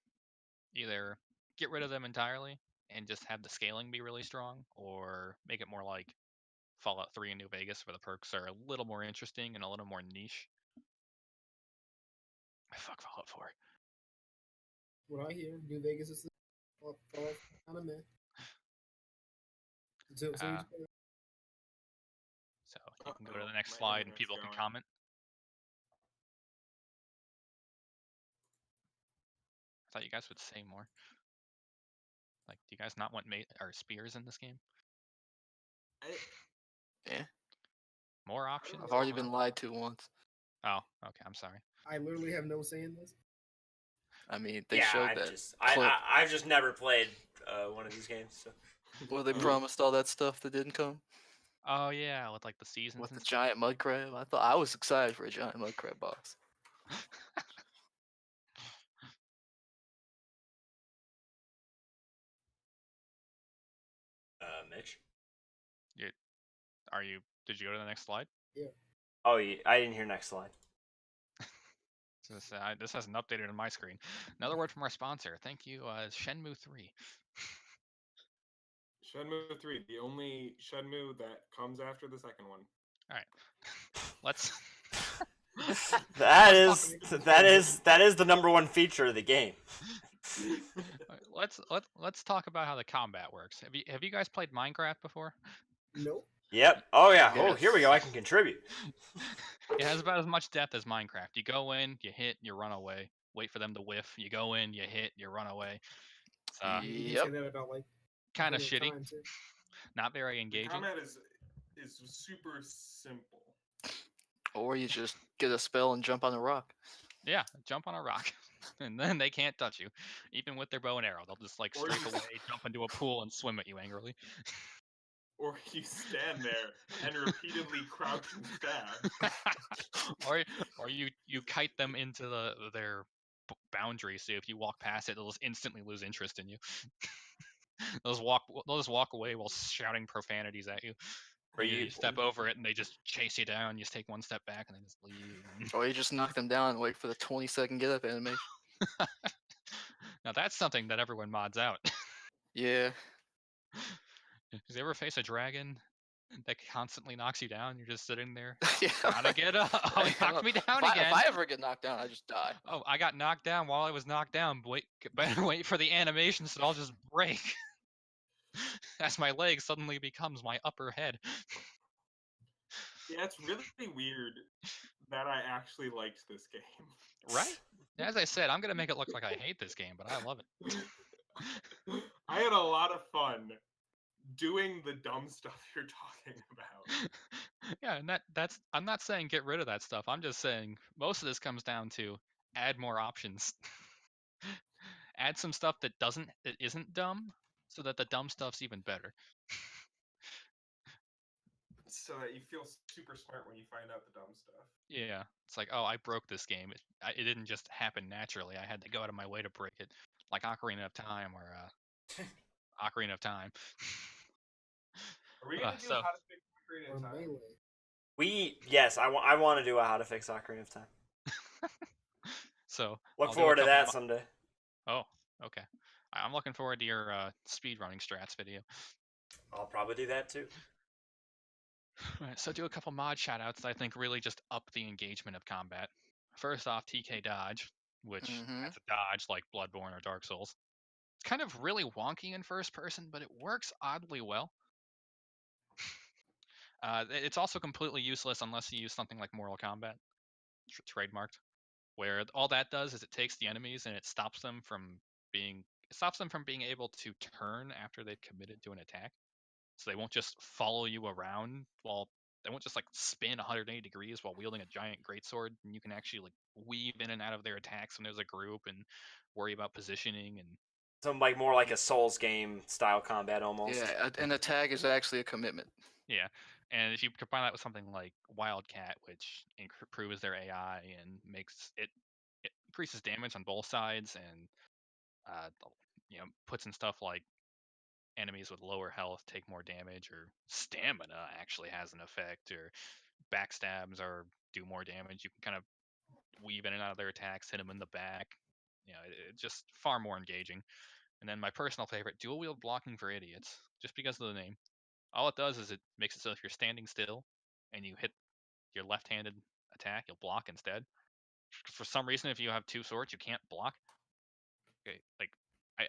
either get rid of them entirely and just have the scaling be really strong, or make it more like Fallout 3 and New Vegas, where the perks are a little more interesting and a little more niche. Fuck Fallout 4. What I hear, New Vegas is kind of man. So So you can go to the Uh-oh, next my slide and internet's people can going. comment. thought you guys would say more. Like, do you guys not want or spears in this game? Yeah, More options? I've already been lied to once. Oh, okay. I'm sorry. I literally have no say in this. I mean, they Yeah, showed I've that just clip I've just never played one of these games. So. where they promised all that stuff that didn't come Oh yeah, with like the seasons with and the stuff. giant mud crab. I thought I was excited for a giant mud crab box. Mitch. Did you go to the next slide? Oh, I didn't hear next slide. This hasn't updated on my screen. Another word from our sponsor. Thank you, Shenmue 3. Shenmue 3, the only Shenmue that comes after the second one. All right, let's. that is the number one feature of the game. Let's talk about how the combat works. Have you guys played Minecraft before? Nope. Yep. Oh yeah. Yes. Oh, here we go. I can contribute. It has about as much depth as Minecraft. You go in, you hit, you run away. Wait for them to whiff. You go in, you hit, you run away. It's You Yep. say that about like kind of Ocarina shitty. Time, too. Not very The engaging. combat is super simple. Or you just get a spell and jump on a rock. Yeah, jump on a rock, and then they can't touch you, even with their bow and arrow. They'll just like Or strike you- away, jump into a pool, and swim at you angrily. Or you stand there and repeatedly crouch and stab. or you kite them into their boundary, so if you walk past it, they'll just instantly lose interest in you. They'll just walk away while shouting profanities at you. Or you step over it and they just chase you down. You just take one step back and they just leave. Or you just knock them down and wait for the 20-second get up animation. Now that's something that everyone mods out. Yeah. Did you ever face a dragon that constantly knocks you down? You're just sitting there. Yeah. Gotta get up. Oh, he knocked me down again. If I ever get knocked down, I just die. Oh, I got knocked down while I was knocked down. Better wait for the animation so I'll just break. As my leg suddenly becomes my upper head. Yeah, it's really weird that I actually liked this game. Right? As I said, I'm gonna make it look like I hate this game, but I love it. I had a lot of fun doing the dumb stuff you're talking about. Yeah, and that's I'm not saying get rid of that stuff. I'm just saying most of this comes down to add more options. Add some stuff that isn't dumb, so that the dumb stuff's even better. So that you feel super smart when you find out the dumb stuff. Yeah, it's like, oh, I broke this game. It didn't just happen naturally. I had to go out of my way to break it, like Ocarina of Time or Ocarina of Time. Are we gonna do so- how to fix Ocarina Or of Time? Melee. Yes, I want to do a how to fix Ocarina of Time. So Look I'll do a forward to couple that someday. Oh, okay. I'm looking forward to your speedrunning strats video. I'll probably do that too. Right, so do a couple mod shoutouts that I think really just up the engagement of combat. First off, TK Dodge, which that's a dodge like Bloodborne or Dark Souls. It's kind of really wonky in first person, but it works oddly well. It's also completely useless unless you use something like Mortal Kombat, trademarked, where all that does is it takes the enemies and it stops them from being able to turn after they've committed to an attack. So they won't just follow you around they won't just like spin 180 degrees while wielding a giant greatsword, and you can actually like weave in and out of their attacks when there's a group and worry about positioning and So like more like a Souls game style combat almost. Yeah, and the tag is actually a commitment. yeah. And if you combine that with something like Wildcat, which improves their AI and makes it increases damage on both sides, and puts in stuff like enemies with lower health take more damage, or stamina actually has an effect, or backstabs or do more damage. You can kind of weave in and out of their attacks, hit them in the back. It's just far more engaging. And then my personal favorite, dual wield blocking for idiots, just because of the name. All it does is it makes it so if you're standing still and you hit your left-handed attack, you'll block instead. For some reason, if you have two swords, you can't block. Okay, like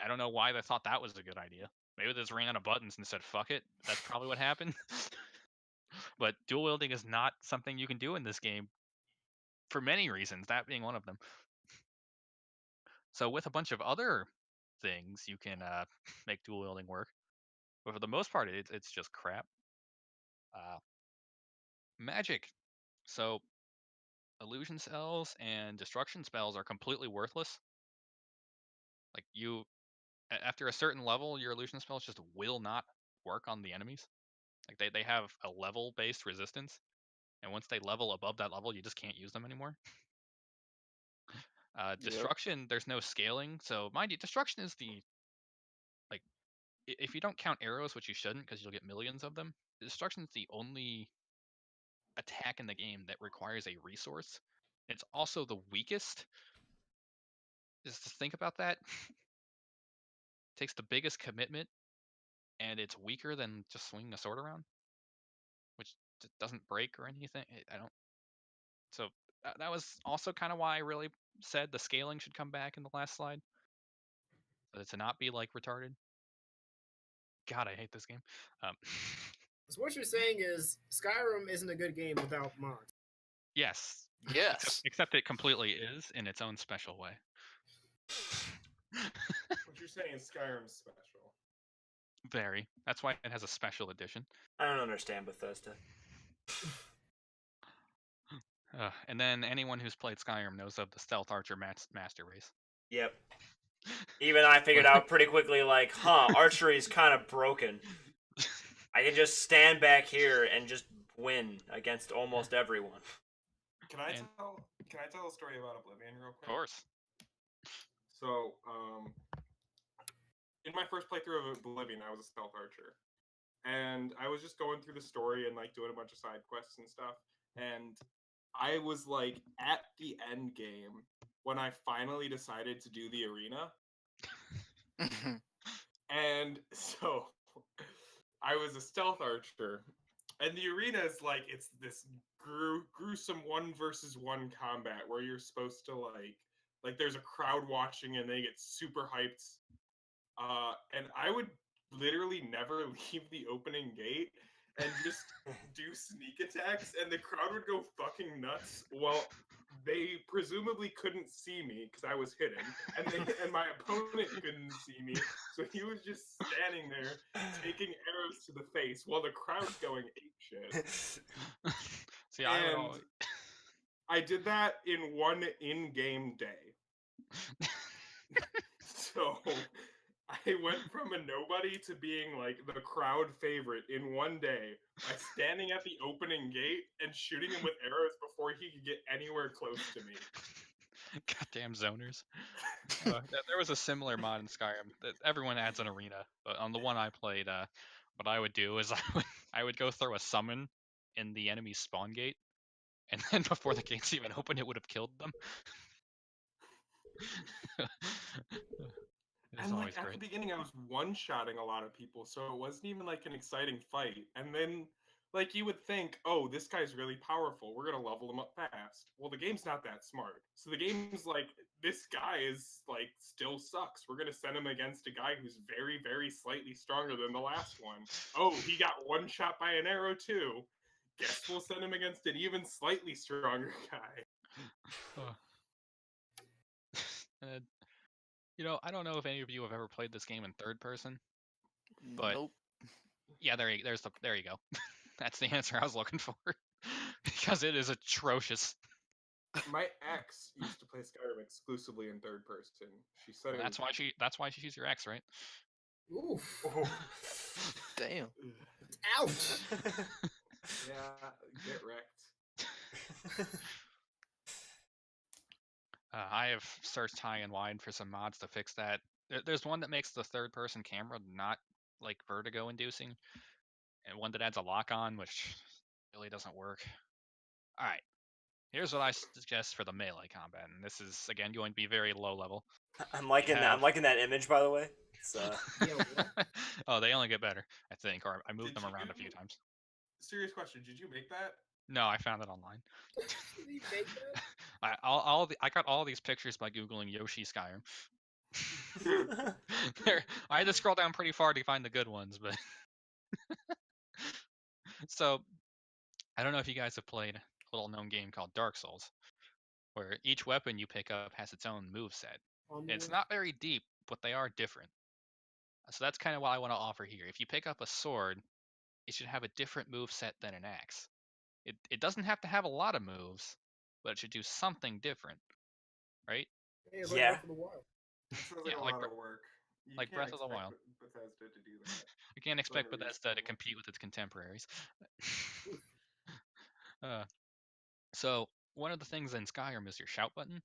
I don't know why they thought that was a good idea. Maybe they just ran out of buttons and said, fuck it. That's probably what happened. But dual wielding is not something you can do in this game for many reasons, that being one of them. So with a bunch of other things, you can make dual wielding work. But for the most part, it's just crap. Magic. So illusion cells and destruction spells are completely worthless. Like after a certain level, your illusion spells just will not work on the enemies. Like they have a level based resistance, and once they level above that level, you just can't use them anymore. Yep. Destruction, there's no scaling. So mind you, destruction is the like if you don't count arrows, which you shouldn't because you'll get millions of them, destruction is the only attack in the game that requires a resource. It's also the weakest. Just to think about that. Takes the biggest commitment, and it's weaker than just swinging a sword around, which doesn't break or anything. I don't. So that was also kind of why I really said the scaling should come back in the last slide, so to not be like retarded. God, I hate this game. So what you're saying is Skyrim isn't a good game without mods. Yes. Yes. Except it completely is in its own special way. What you're saying is Skyrim's special. Very. That's why it has a special edition. I don't understand Bethesda. And then anyone who's played Skyrim knows of the Stealth Archer Master Race. Yep. Even I figured out pretty quickly, like, archery's kind of broken. I can just stand back here and just win against almost everyone. Can I tell a story about Oblivion real quick? Of course. So, in my first playthrough of Oblivion, I was a stealth archer, and I was just going through the story and like doing a bunch of side quests and stuff, and I was like at the end game when I finally decided to do the arena. And so I was a stealth archer, and the arena is like it's this gruesome 1-versus-1 combat where you're supposed to like there's a crowd watching and they get super hyped. And I would literally never leave the opening gate and just do sneak attacks, and the crowd would go fucking nuts. Well, they presumably couldn't see me because I was hidden, and my opponent couldn't see me, so he was just standing there taking arrows to the face while the crowd's going apeshit. See, And I did that in one in-game day. So I went from a nobody to being like the crowd favorite in one day by standing at the opening gate and shooting him with arrows before he could get anywhere close to me. Goddamn zoners. There was a similar mod in Skyrim that everyone adds an arena, but on the one I played, what I would do is I would go throw a summon in the enemy's spawn gate, and then before the gates even opened, it would have killed them. It was And always like at great. the beginning, I was one-shotting a lot of people, so it wasn't even like an exciting fight. And then, like you would think, oh, this guy's really powerful. We're gonna level him up fast. Well, the game's not that smart. So the game's like, this guy is like still sucks. We're gonna send him against a guy who's very, very slightly stronger than the last one. Oh, he got one shot by an arrow too. Guess we'll send him against an even slightly stronger guy. I don't know if any of you have ever played this game in third person, but Nope. yeah, there you go. That's the answer I was looking for, because it is atrocious. My ex used to play Skyrim exclusively in third person. She said it That's why she's your ex, right? Oof. Damn. Ouch. Yeah, get wrecked. I have searched high and wide for some mods to fix that. There's one that makes the third-person camera not like vertigo-inducing, and one that adds a lock-on, which really doesn't work. All right, here's what I suggest for the melee combat, and this is again going to be very low level. I'm liking that. I'm liking that image, by the way. It's, Oh, they only get better, I think, or I moved Did them you- around a few times. Serious question, did you make that? No, I found it online. Did he make that? I got all these pictures by googling Yoshi Skyrim. I had to scroll down pretty far to find the good ones, but so I don't know if you guys have played a little known game called Dark Souls, where each weapon you pick up has its own move set, It's not very deep, but they are different. So that's kind of what I want to offer here. If you pick up a sword, it should have a different move set than an axe. It doesn't have to have a lot of moves, but it should do something different, right? Hey, it's like Yeah. Breath of the Wild. That sounds Yeah, like a like lot of work. You like can't Breath of the expect Wild. Bethesda to do that. You can't expect Unreasonable. Bethesda to compete with its contemporaries. Oof. uh, so one of the things in Skyrim is your shout button.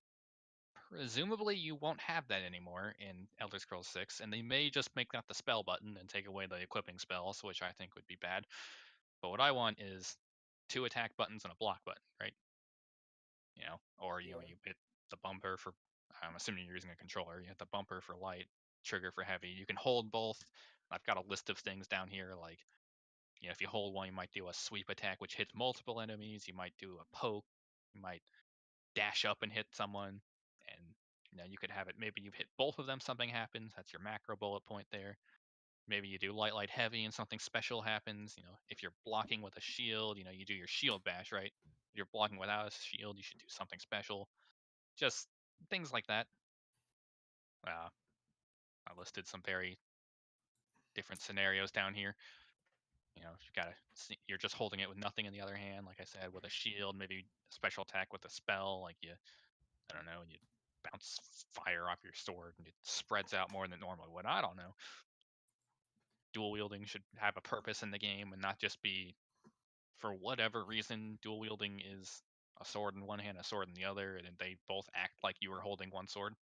Presumably, you won't have that anymore in Elder Scrolls 6, and they may just make that the spell button and take away the equipping spells, which I think would be bad. But what I want is 2 attack buttons and a block button, right? Or you hit the bumper for. I'm assuming you're using a controller. You hit the bumper for light, trigger for heavy. You can hold both. I've got a list of things down here, like if you hold one, you might do a sweep attack, which hits multiple enemies. You might do a poke. You might dash up and hit someone, and you could have it. Maybe you hit both of them, something happens. That's your macro bullet point there. Maybe you do light, heavy, and something special happens. If you're blocking with a shield, you do your shield bash, right? If you're blocking without a shield, you should do something special. Just things like that. I listed some very different scenarios down here. You're just holding it with nothing in the other hand, like I said, with a shield, maybe a special attack with a spell, like I don't know, you bounce fire off your sword and it spreads out more than it normally would. I don't know. Dual wielding should have a purpose in the game and not just be, for whatever reason, dual wielding is a sword in one hand, a sword in the other, and they both act like you were holding one sword.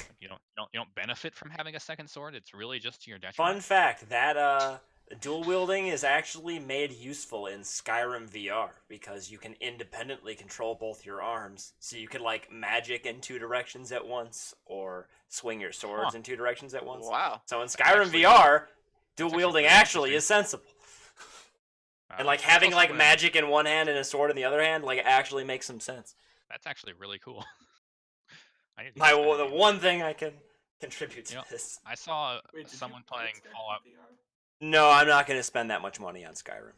Like you don't benefit from having a second sword. It's really just to your detriment. Fun fact, that dual wielding is actually made useful in Skyrim VR because you can independently control both your arms. So you can magic in 2 directions at once or swing your swords in 2 directions at once. Wow. So in Skyrim Actually, VR, dual actually wielding really actually is interesting. sensible. And having also magic in one hand and a sword in the other hand actually makes some sense. That's actually really cool. The one thing I can contribute to this. I saw Wait, did someone you play playing Skyrim Fallout. VR? No, I'm not going to spend that much money on Skyrim.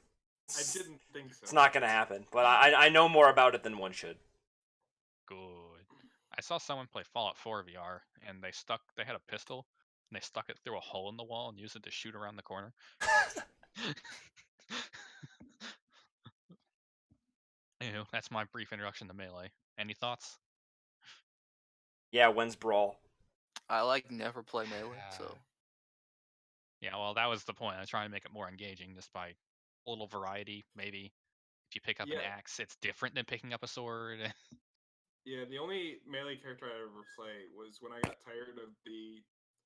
I didn't think so. It's not going to happen, but I know more about it than one should. Good. I saw someone play Fallout 4 VR, and they had a pistol, and they stuck it through a hole in the wall and used it to shoot around the corner. Anywho, that's my brief introduction to Melee. Any thoughts? Yeah, when's Brawl? I never play Melee, so Yeah, well, that was the point. I was trying to make it more engaging just by a little variety. Maybe if you pick up an Yeah. axe, it's different than picking up a sword. Yeah, the only melee character I ever play was when I got tired of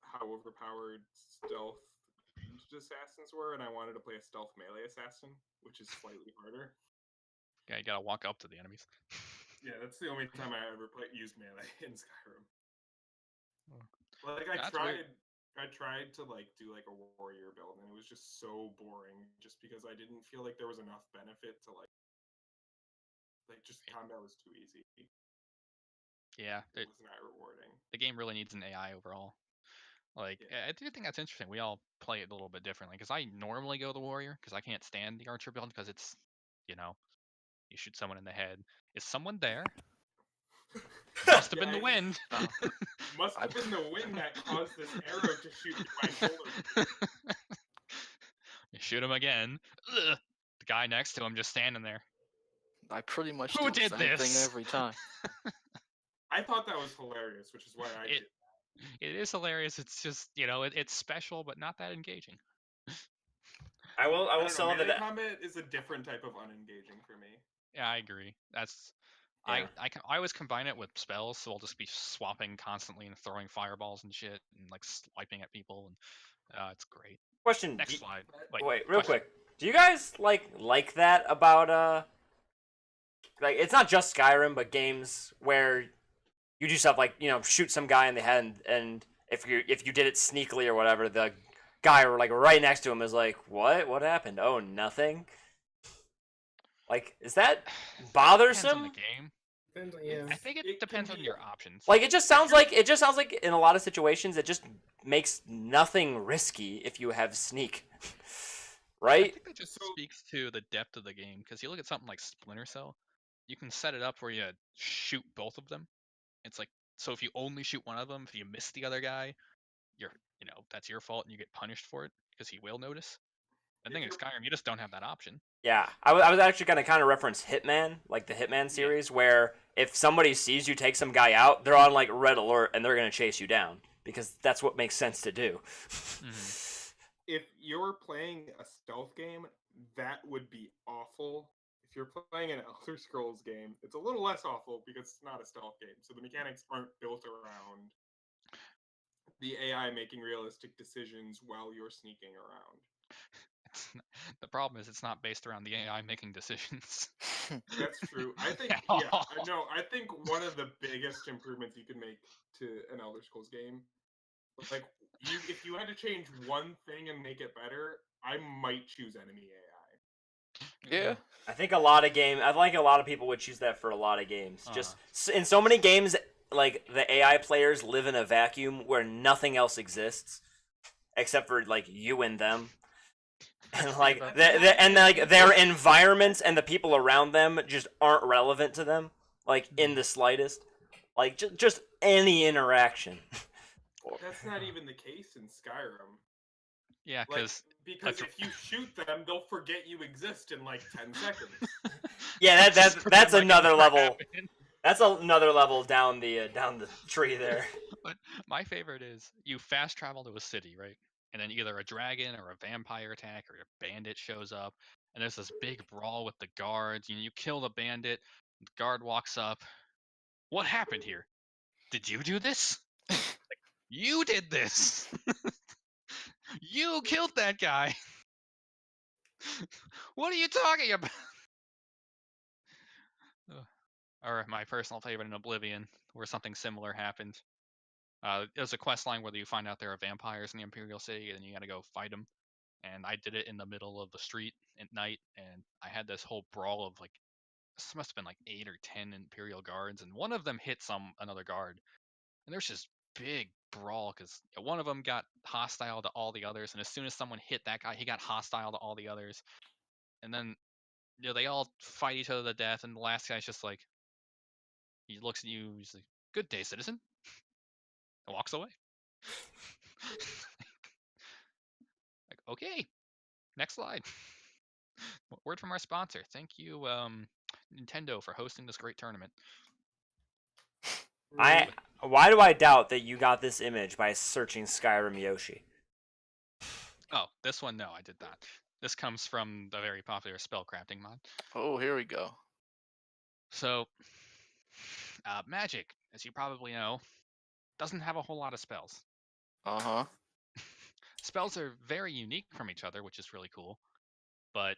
how overpowered stealth assassins were, and I wanted to play a stealth melee assassin, which is slightly harder. Yeah, you gotta walk up to the enemies. Yeah, that's the only time I ever used melee in Skyrim. Oh. I That's tried. weird. I tried to do a warrior build, and it was just so boring. Just because I didn't feel like there was enough benefit to just combat was too easy. Yeah, It was not rewarding. the game really needs an AI overall. I do think that's interesting. We all play it a little bit differently because I normally go the warrior because I can't stand the archer build because it's, you shoot someone in the head. Is someone there? Must have been the wind. Must have been the wind that caused this arrow to shoot through my shoulder. You shoot him again. Ugh. The guy next to him just standing there. I pretty much Who do did the same this? thing every time. I thought that was hilarious, which is why I did. It is hilarious. It's just, it's special, but not that engaging. I will Sell sell that. Combat is a different type of unengaging for me. Yeah, I agree. That's Yeah. I always combine it with spells, so I'll just be swapping constantly and throwing fireballs and shit and swiping at people, and it's great. Question. Next slide. Wait, real quick. Do you guys like that about it's not just Skyrim, but games where you do stuff like shoot some guy in the head, and if you did it sneakily or whatever, the guy right next to him is like, what happened? Oh, nothing. Is that bothersome? Depends on the game. Depends, yeah. I think it depends on your options. It just sounds like in a lot of situations it just makes nothing risky if you have sneak. I Right? think that just speaks to the depth of the game, because you look at something like Splinter Cell, you can set it up where you shoot both of them. It's So if you only shoot one of them, if you miss the other guy, that's your fault and you get punished for it because he will notice. I think in Skyrim you just don't have that option. Yeah, I was actually going to kind of reference Hitman, like the Hitman series, where if somebody sees you take some guy out, they're on like red alert and they're going to chase you down because that's what makes sense to do. If you're playing a stealth game, that would be awful. If you're playing an Elder Scrolls game, it's a little less awful because it's not a stealth game, so the mechanics aren't built around the AI making realistic decisions while you're sneaking around. The problem is it's not based around the AI making decisions. That's true. I think I think one of the biggest improvements you could make to an Elder Scrolls game, like if you had to change one thing and make it better, I might choose enemy AI. Yeah. I think a lot of people would choose that for a lot of games. Just in so many games, like the AI players live in a vacuum where nothing else exists except for like you and them. And like their environments and the people around them just aren't relevant to them, like in the slightest. Like just any interaction. That's not even the case in Skyrim. Yeah, because if you shoot them, they'll forget you exist in like 10 seconds. Yeah, that's another level. That's another level down the tree there. But my favorite is you fast travel to a city, right? And then either a dragon or a vampire attack or a bandit shows up, and there's this big brawl with the guards. You kill the bandit, the guard walks up. What happened here? Did you do this? You did this. You killed that guy. What are you talking about? Or my personal favorite in Oblivion, where something similar happened. There's a quest line where you find out there are vampires in the Imperial City, and you got to go fight them. And I did it in the middle of the street at night, and I had this whole brawl of like, this must have been like 8 or 10 Imperial guards, and one of them hit another guard, and there's this big brawl because one of them got hostile to all the others, and as soon as someone hit that guy, he got hostile to all the others, and then they all fight each other to death, and the last guy's just like, he looks at you, he's like, "Good day, citizen," and walks away. Like, okay, next slide. Word from our sponsor. Thank you, Nintendo, for hosting this great tournament. Why do I doubt that you got this image by searching Skyrim Yoshi? Oh, this one, no, I did not. This comes from the very popular spellcrafting mod. Oh, here we go. So, magic, as you probably know, doesn't have a whole lot of spells. Uh-huh. Spells are very unique from each other, which is really cool, but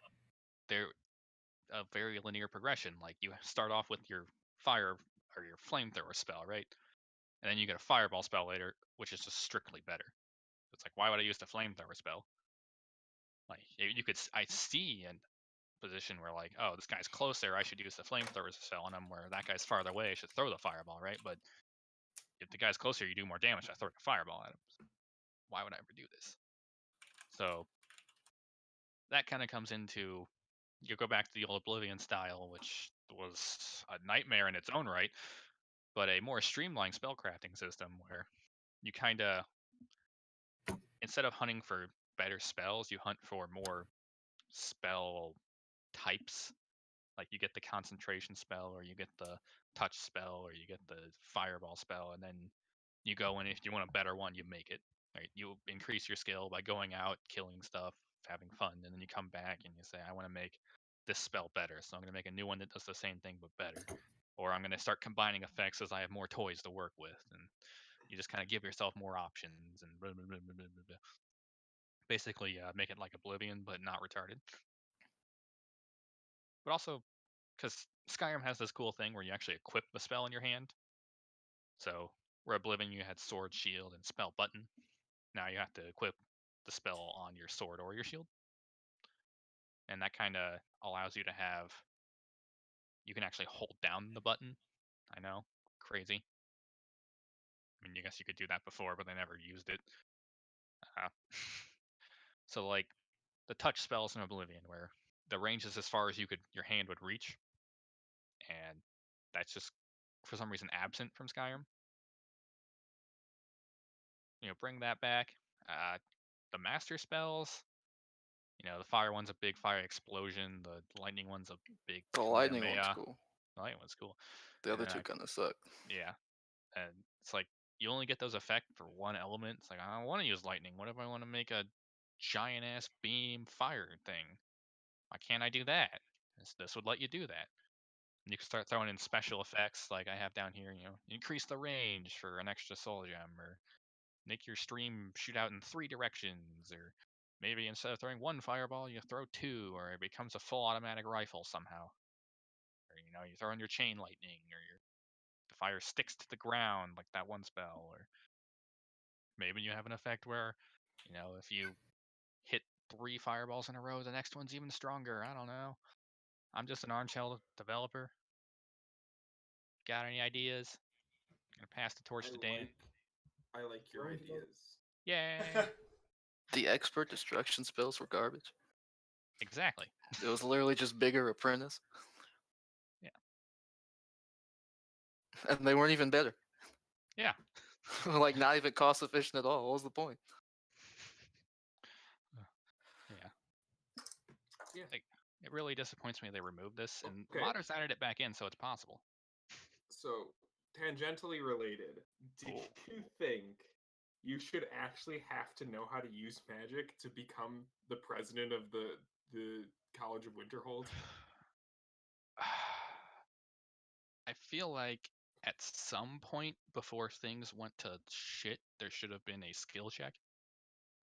they're a very linear progression. Like, you start off with your fire or your flamethrower spell, right? And then you get a fireball spell later, which is just strictly better. It's like, why would I use the flamethrower spell? Like, I see a position where like, oh, this guy's closer, I should use the flamethrower spell on him, where that guy's farther away, I should throw the fireball, right? But if the guy's closer, you do more damage, I throw the fireball at him. Why would I ever do this? So that kind of comes into, you go back to the old Oblivion style, which was a nightmare in its own right, but a more streamlined spellcrafting system where you kind of, instead of hunting for better spells, you hunt for more spell types. Like, you get the concentration spell, or you get the touch spell, or you get the fireball spell, and then you go in, if you want a better one, you make it. Right? You increase your skill by going out, killing stuff, having fun, and then you come back and you say, I want to make this spell better, so I'm going to make a new one that does the same thing but better. Or I'm going to start combining effects as I have more toys to work with, and you just kind of give yourself more options and blah, blah, blah, blah, blah, blah. Basically make it like Oblivion, but not retarded. But also, because Skyrim has this cool thing where you actually equip a spell in your hand. So where Oblivion you had sword, shield, and spell button, now you have to equip the spell on your sword or your shield. And that kind of allows you to have, you can actually hold down the button. I know, crazy. I mean, I guess you could do that before, but they never used it. So like the touch spells in Oblivion, where the range is as far as your hand would reach, and that's just for some reason absent from Skyrim. bring that back. The master spells, the fire one's a big fire explosion. The lightning one's a big The lightning one's kamehameha. cool. The lightning one's cool. The other And two kind of suck. Yeah, and it's like you only get those effects for one element. It's like I don't want to use lightning. What if I want to make a giant ass beam fire thing? Why can't I do that? This would let you do that. And you can start throwing in special effects like I have down here. Increase the range for an extra soul gem, or make your stream shoot out in 3 directions, or maybe instead of throwing 1 fireball, you throw 2, or it becomes a full automatic rifle somehow. Or you throw in your chain lightning, or the fire sticks to the ground like that one spell, or maybe you have an effect where, if you hit 3 fireballs in a row, the next one's even stronger. I don't know. I'm just an orange-held developer. Got any ideas? Gonna pass the torch to Dan. I like your ideas. Yay! The expert destruction spells were garbage. Exactly. It was literally just bigger apprentice. Yeah. And they weren't even better. Yeah. Like, not even cost efficient at all. What was the point? Yeah. Yeah. Like, it really disappoints me they removed this, and Okay. modders added it back in, so it's possible. So, tangentially related, do you think you should actually have to know how to use magic to become the president of the College of Winterhold? I feel like at some point before things went to shit, there should have been a skill check.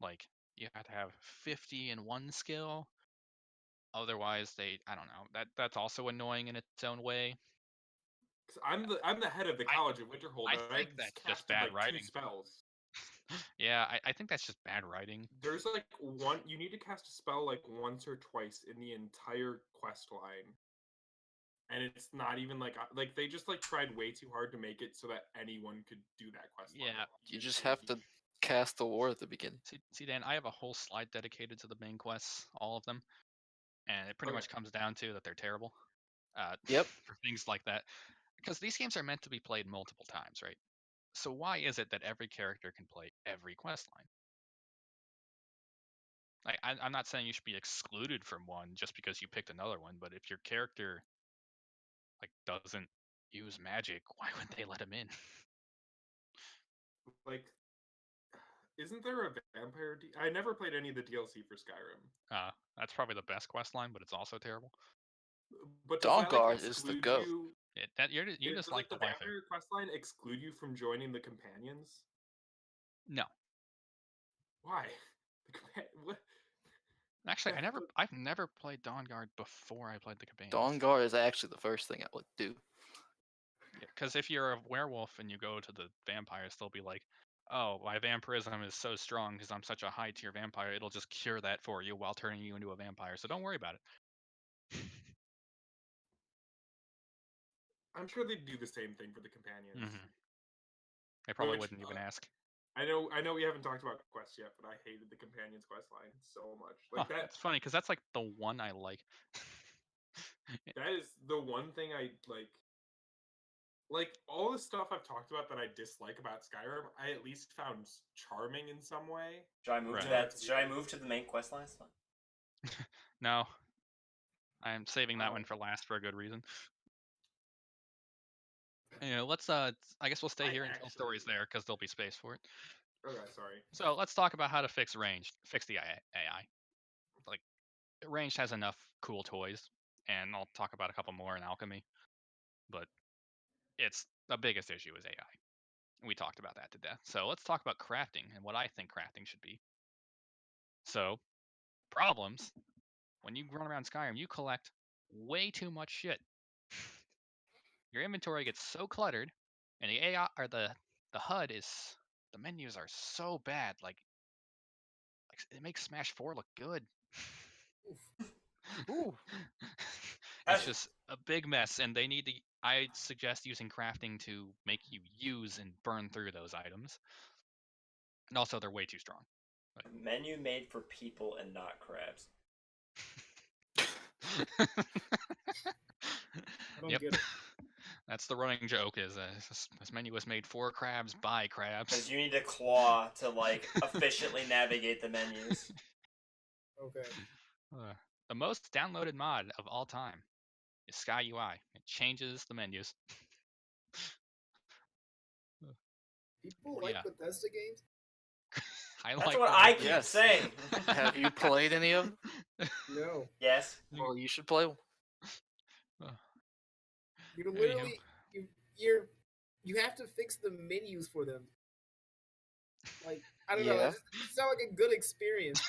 Like, you have to have 50 in one skill. Otherwise, I don't know. That's also annoying in its own way. 'Cause I'm the head of the College of Winterhold, I and think I've that's just casted bad like writing. 2 spells. Yeah, I think that's just bad writing. There's like you need to cast a spell like once or twice in the entire quest line. And it's not even like they just like tried way too hard to make it so that anyone could do that quest line. Yeah, You just have to cast the war at the beginning. See, Dan, I have a whole slide dedicated to the main quests, all of them, and it pretty much comes down to that they're terrible. Yep. For things like that, because these games are meant to be played multiple times, right? So why is it that every character can play every quest line? I'm not saying you should be excluded from one just because you picked another one, but if your character doesn't use magic, why would they let him in? Like, isn't there a vampire? I never played any of the DLC for Skyrim. That's probably the best quest line, but it's also terrible. But Dawnguard is the goat. You just like the vampire quest line exclude you from joining the companions? No. Why? What? Actually, I've never played Dawnguard before I played the companions. Dawnguard is actually the first thing I would do. Because if you're a werewolf and you go to the vampires, they'll be like, "Oh, my vampirism is so strong because I'm such a high tier vampire. It'll just cure that for you while turning you into a vampire. So don't worry about it." I'm sure they'd do the same thing for the companions. Mm-hmm. They probably wouldn't even ask. I know we haven't talked about quests yet, but I hated the companions quest line so much. It's funny because that's like the one I like. That is the one thing I like. Like all the stuff I've talked about that I dislike about Skyrim, I at least found charming in some way. Should I move to that? Should I move to the main quest line? No, I'm saving that one for last for a good reason. Let's I guess we'll stay here until story's there because there'll be space for it. Okay, sorry. So let's talk about how to fix the AI. Like, ranged has enough cool toys, and I'll talk about a couple more in alchemy, but it's the biggest issue is AI. We talked about that to death. So let's talk about crafting and what I think crafting should be. So, problems. When you run around Skyrim, you collect way too much shit. Your inventory gets so cluttered, and the AI or the HUD the menus are so bad. Like it makes Smash 4 look good. Ooh. It's just a big mess, and I suggest using crafting to make you use and burn through those items. And also, they're way too strong. Menu made for people and not crabs. I don't get it. That's the running joke. Is this menu was made for crabs by crabs. Because you need to claw to like efficiently navigate the menus. Okay. The most downloaded mod of all time is Sky UI. It changes the menus. People Oh, like yeah. Bethesda games? That's like what the I way- keep Yes. saying. Have you played any of them? No. Yes. Well, you should play one. You Anyhow. literally you have to fix the menus for them. Like I don't know. Yeah. It just sounds like a good experience.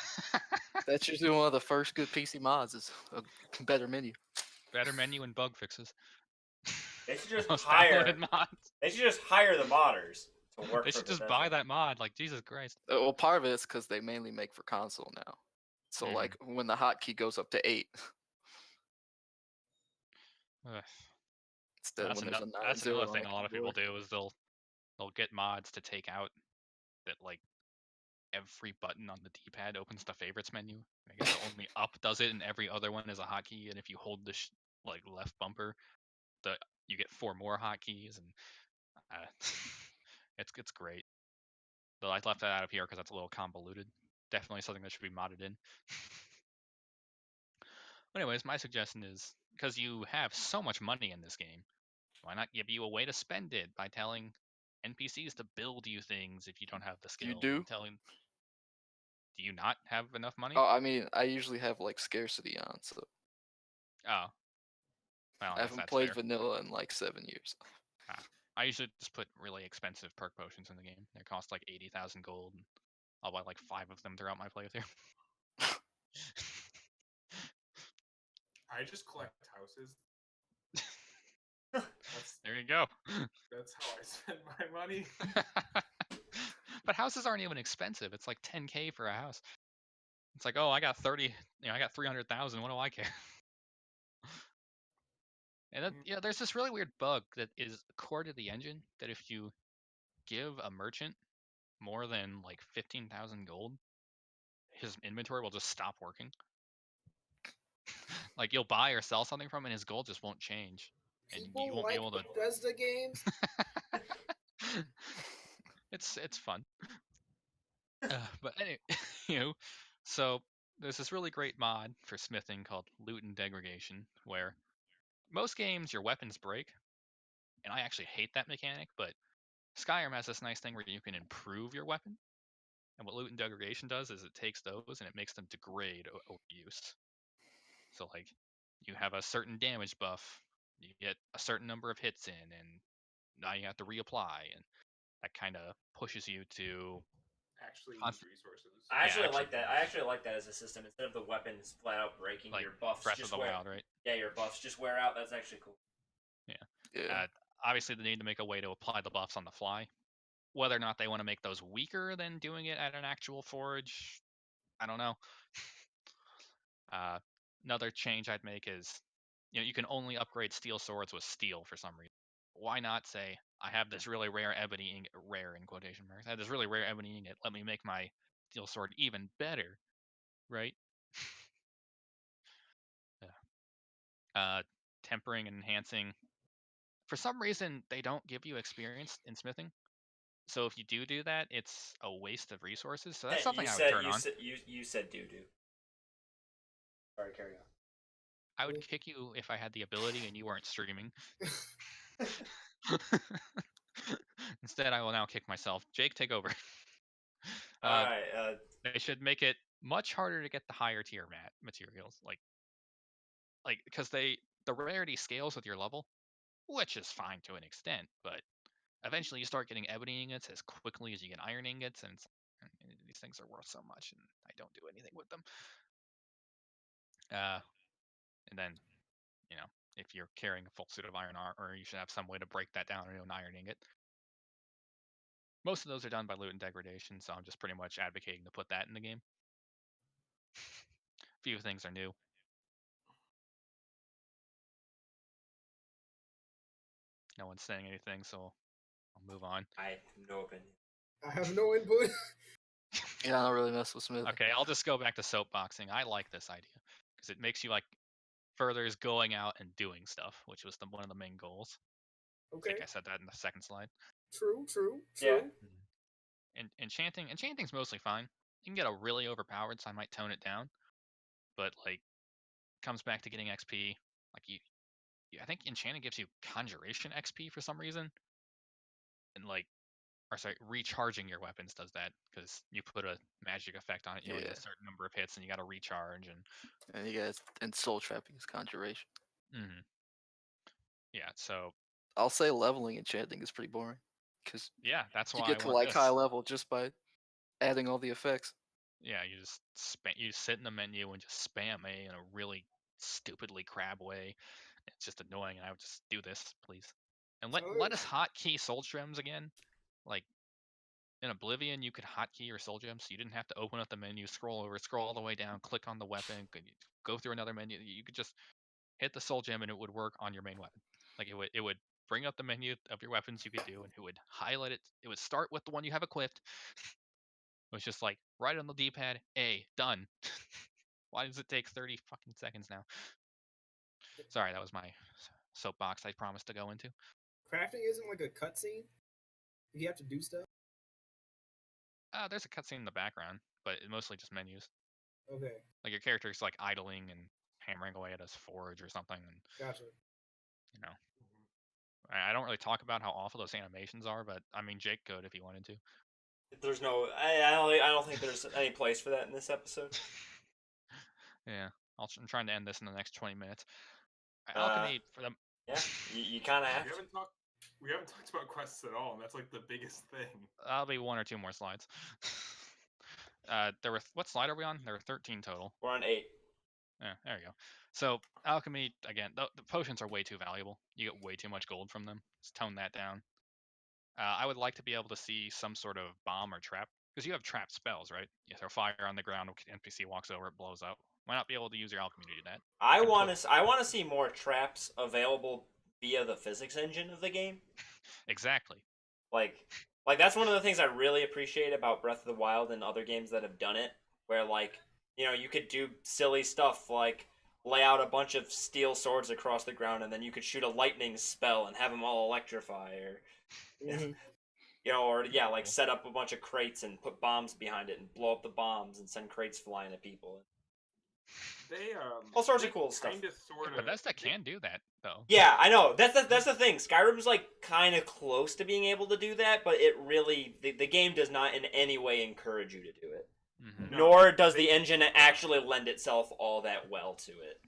That's usually one of the first good PC mods is a better menu. Better menu and bug fixes. They should just Most hire. downloaded mods. They should just hire the modders to work They for should just Bethesda. buy that mod. Like Jesus Christ. Well, part of it is because they mainly make for console now. So Mhm. like when the hotkey goes up to 8, Ugh. instead of when there's a 9 That's 0 another on thing the a lot of people keyboard. do is they'll get mods to take out that like every button on the D-pad opens the favorites menu. I guess only up does it, and every other one is a hotkey. And if you hold the like left bumper, you get 4 more hotkeys, and it's great. Though I left that out of here because that's a little convoluted. Definitely something that should be modded in. Anyways, my suggestion is because you have so much money in this game, why not give you a way to spend it by telling NPCs to build you things if you don't have the skill? You do? Do you not have enough money? Oh, I mean, I usually have like scarcity on, so Oh. Well, I guess haven't that's played fair. vanilla in like 7 years. I usually just put really expensive perk potions in the game. They cost like 80,000 gold. And I'll buy like 5 of them throughout my playthrough. I just collect houses. There you go. That's how I spend my money. But houses aren't even expensive. It's like 10K for a house. It's like, oh, I got 300,000. What do I care? And then, there's this really weird bug that is core to the engine that if you give a merchant more than like 15,000 gold, his inventory will just stop working. Like you'll buy or sell something from him, and his gold just won't change, and People you won't like be able to. Bethesda games. It's fun. But anyway, so there's this really great mod for smithing called loot and degradation, where most games your weapons break, and I actually hate that mechanic, but Skyrim has this nice thing where you can improve your weapon. And what loot and degradation does is it takes those and it makes them degrade over use. So like you have a certain damage buff, you get a certain number of hits in, and now you have to reapply, and that kind of pushes you to Actually, use Const- resources. I actually actually- like that. I actually like that as a system. Instead of the weapons flat out breaking, like your buffs Breath of just the wear. Wild, right? Yeah, your buffs just wear out. That's actually cool. Yeah. Obviously, they need to make a way to apply the buffs on the fly. Whether or not they want to make those weaker than doing it at an actual forge, I don't know. Another change I'd make is, you can only upgrade steel swords with steel for some reason. Why not say, I have this really rare ebony ingot, rare in quotation marks, I have this really rare ebony ingot, let me make my steel sword even better, right? Yeah. Tempering and enhancing. For some reason, they don't give you experience in smithing. So if you do that, it's a waste of resources. So that's something I would turn on. You said doo doo. Sorry, carry on. I would kick you if I had the ability and you weren't streaming. Instead, I will now kick myself. Jake, take over. All right. They should make it much harder to get the higher tier materials, like because the rarity scales with your level, which is fine to an extent, but eventually you start getting ebony ingots as quickly as you get iron ingots, and these things are worth so much, and I don't do anything with them. And then, if you're carrying a full suit of iron armor, you should have some way to break that down into an iron ingot. Most of those are done by loot and degradation, so I'm just pretty much advocating to put that in the game. Few things are new. No one's saying anything, so I'll move on. I have no opinion. I have no input. Yeah, I don't really mess with Smith. Okay, I'll just go back to soapboxing. I like this idea because it makes you furthers going out and doing stuff, which was one of the main goals. I Okay. think I said that in the second slide. True. Yeah. And enchanting's mostly fine. You can get a really overpowered, so I might tone it down. But like, comes back to getting XP. Like I think enchanting gives you conjuration XP for some reason, and like, or sorry, recharging your weapons does that because you put a magic effect on it. You only get a Yeah. certain number of hits, and you got to recharge. And you guys and soul trapping is conjuration. And yeah, so I'll say leveling enchanting is pretty boring because yeah, that's you why get I to want like this. high level just by adding all the effects. Yeah, you just you sit in the menu and just spam A in a really stupidly crab way. It's just annoying, and I would just do this, please. And let us hotkey soul gems again. Like in Oblivion, you could hotkey your soul gems, so you didn't have to open up the menu, scroll all the way down, click on the weapon, go through another menu. You could just hit the soul gem, and it would work on your main weapon. Like it would bring up the menu of your weapons you could do, and it would highlight it. It would start with the one you have equipped. It was just like right on the D-pad, A, done. Why does it take 30 fucking seconds now? Sorry, that was my soapbox I promised to go into. Crafting isn't like a cutscene. You have to do stuff. There's a cutscene in the background, but mostly just menus. Okay, Like your character's like idling and hammering away at his forge or something, and gotcha. you know. I don't really talk about how awful those animations are, but I mean Jake could if he wanted to. There's no. I don't think there's any place for that in this episode. Yeah, I'm trying to end this in the next 20 minutes. Alchemy for them. Yeah, you kind of have We to. haven't talked about quests at all, and that's like the biggest thing. That'll be one or two more slides. What slide are we on? There were 13 total. We're on 8. Yeah, there you go. So alchemy again. The potions are way too valuable. You get way too much gold from them. Let's tone that down. I would like to be able to see some sort of bomb or trap because you have trap spells, right? You throw fire on the ground, NPC walks over, it blows up. Why not be able to use your alchemy to do that? I want to see more traps available via the physics engine of the game. Exactly. Like that's one of the things I really appreciate about Breath of the Wild and other games that have done it, where like, you know, you could do silly stuff like lay out a bunch of steel swords across the ground and then you could shoot a lightning spell and have them all electrify, or you know, or yeah, like set up a bunch of crates and put bombs behind it and blow up the bombs and send crates flying at people. They all sorts of cool stuff. Bethesda can do that though. Yeah, I know. That's the thing. Skyrim's like kind of close to being able to do that, but it really the game does not in any way encourage you to do it. Mm-hmm. No, Nor does the engine actually lend itself all that well to it.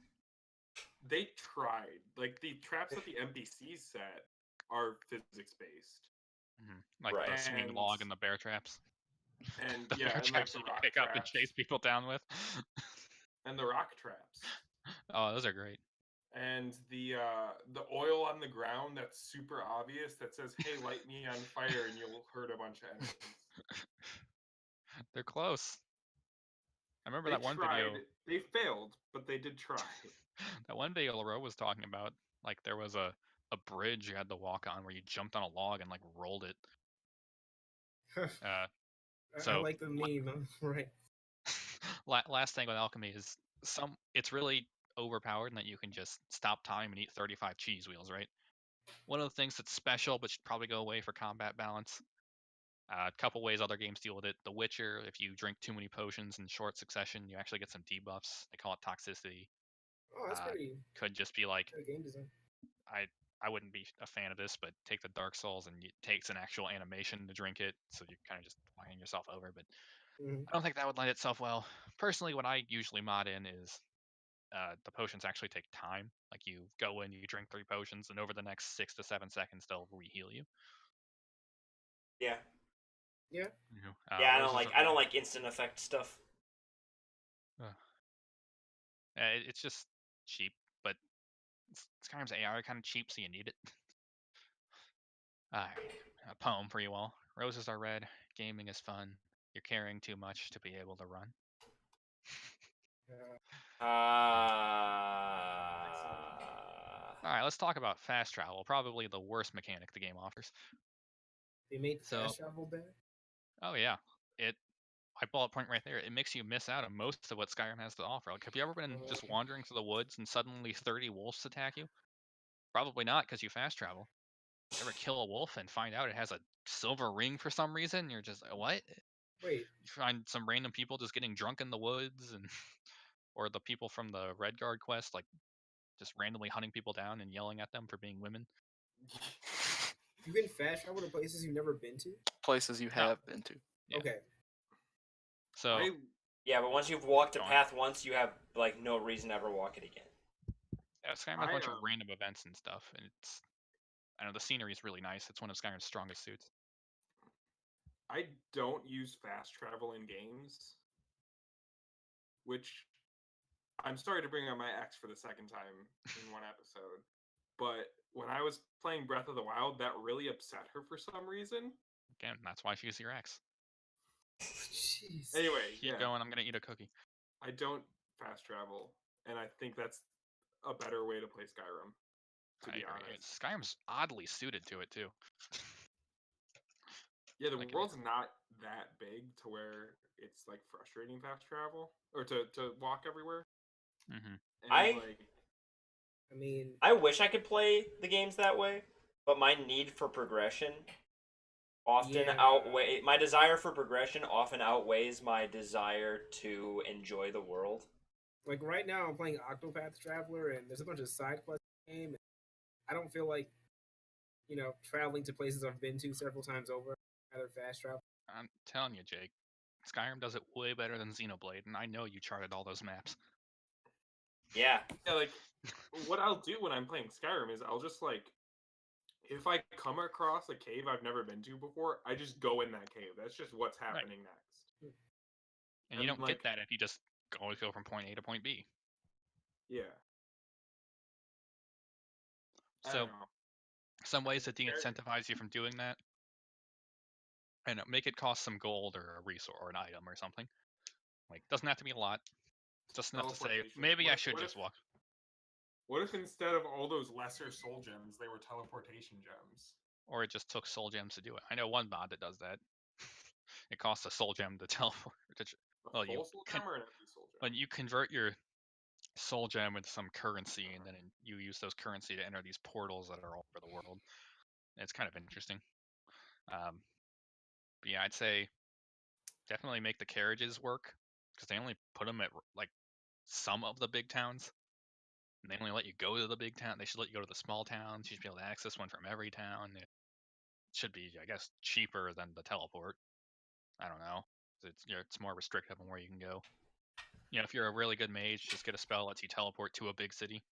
They tried. Like the traps that the NPCs set are physics based. Mm-hmm. Like Right. the swinging log and the bear traps. And The yeah, bear and traps like you the rock pick up and traps. chase people down with. And the rock traps. Oh, those are great. And the oil on the ground that's super obvious that says, "Hey, light me on fire," and you'll hurt a bunch of enemies. They're close. I remember They that one tried. video. They failed, but they did try. That one video Leroy was talking about, like there was a bridge you had to walk on where you jumped on a log and like rolled it. I like the meme, right? Last thing with alchemy is it's really overpowered in that you can just stop time and eat 35 cheese wheels, right? One of the things that's special but should probably go away for combat balance. A couple ways other games deal with it. The Witcher, if you drink too many potions in short succession, you actually get some debuffs. They call it toxicity. Oh, that's pretty. Could just be like Good game design. I wouldn't be a fan of this, but take the Dark Souls and it takes an actual animation to drink it, so you're kind of just fucking yourself over. But I don't think that would lend itself well. Personally, what I usually mod in is the potions actually take time. Like you go in, you drink 3 potions, and over the next 6 to 7 seconds, they'll re-heal you. Yeah. Yeah. Yeah, I don't like instant effect stuff. It's just cheap, but Skyrim's AI are kind of cheap, so you need it. Alright, a poem for you all. Roses are red, gaming is fun. You're carrying too much to be able to run. Alright, let's talk about fast travel. Probably the worst mechanic the game offers. They made fast travel bad? Oh yeah. My bullet point right there, it makes you miss out on most of what Skyrim has to offer. Like, have you ever been just wandering through the woods and suddenly 30 wolves attack you? Probably not, because you fast travel. You ever kill a wolf and find out it has a silver ring for some reason? You're just like, what? Wait, You find some random people just getting drunk in the woods, and or the people from the Red Guard quest, like just randomly hunting people down and yelling at them for being women. you can fast travel to places you've never been to. Places you have been to. Yeah. Okay. So Yeah, but once you've walked a Go on. path once, you have like no reason to ever walk it again. yeah, Skyrim has a bunch of I, random events and stuff, and it's I know the scenery is really nice. It's one of Skyrim's strongest suits. I don't use fast travel in games, which I'm sorry to bring up my ex for the second time in one episode, but when I was playing Breath of the Wild, that really upset her for some reason. Again, that's why she's your ex. Jeez. Anyway, Keep going. I'm gonna eat a cookie. I don't fast travel, and I think that's a better way to play Skyrim. To I be agree. honest, Skyrim's oddly suited to it too. yeah, the Like, world's not that big to where it's like frustrating fast travel or to walk everywhere. Mm-hmm. And I mean, I wish I could play the games that way, but my need for progression often Yeah. my desire for progression often outweighs my desire to enjoy the world. like right now, I'm playing Octopath Traveler, and there's a bunch of side quests in the game. And I don't feel like, traveling to places I've been to several times over. I'd rather fast travel. I'm telling you, Jake, Skyrim does it way better than Xenoblade, and I know you charted all those maps. Yeah. Yeah, like what I'll do when I'm playing Skyrim is I'll just like if I come across a cave I've never been to before, I just go in that cave. That's just what's happening next. And you And, don't like- get that if you just always go from point A to point B. Yeah. I So don't know. some ways to Very- de-incentivize you from doing that, and make it cost some gold or a resource or an item or something. Like, doesn't have to be a lot. Just enough to say, Teleportation. maybe What I if- should what just if- walk. What if instead of all those lesser soul gems, they were teleportation gems? Or it just took soul gems to do it. I know one mod that does that. It costs a soul gem to teleport. A Well, full you soul can- gem or an empty soul gem? But you convert your soul gem with some currency, and then you use those currency to enter these portals that are all over the world. It's kind of interesting. But yeah, I'd say definitely make the carriages work, because they only put them at like some of the big towns, and they only let you go to the big town. They should let you go to the small towns. You should be able to access one from every town. It should be, I guess, cheaper than the teleport. I don't know. It's more restrictive on where you can go. If you're a really good mage, just get a spell that lets you teleport to a big city.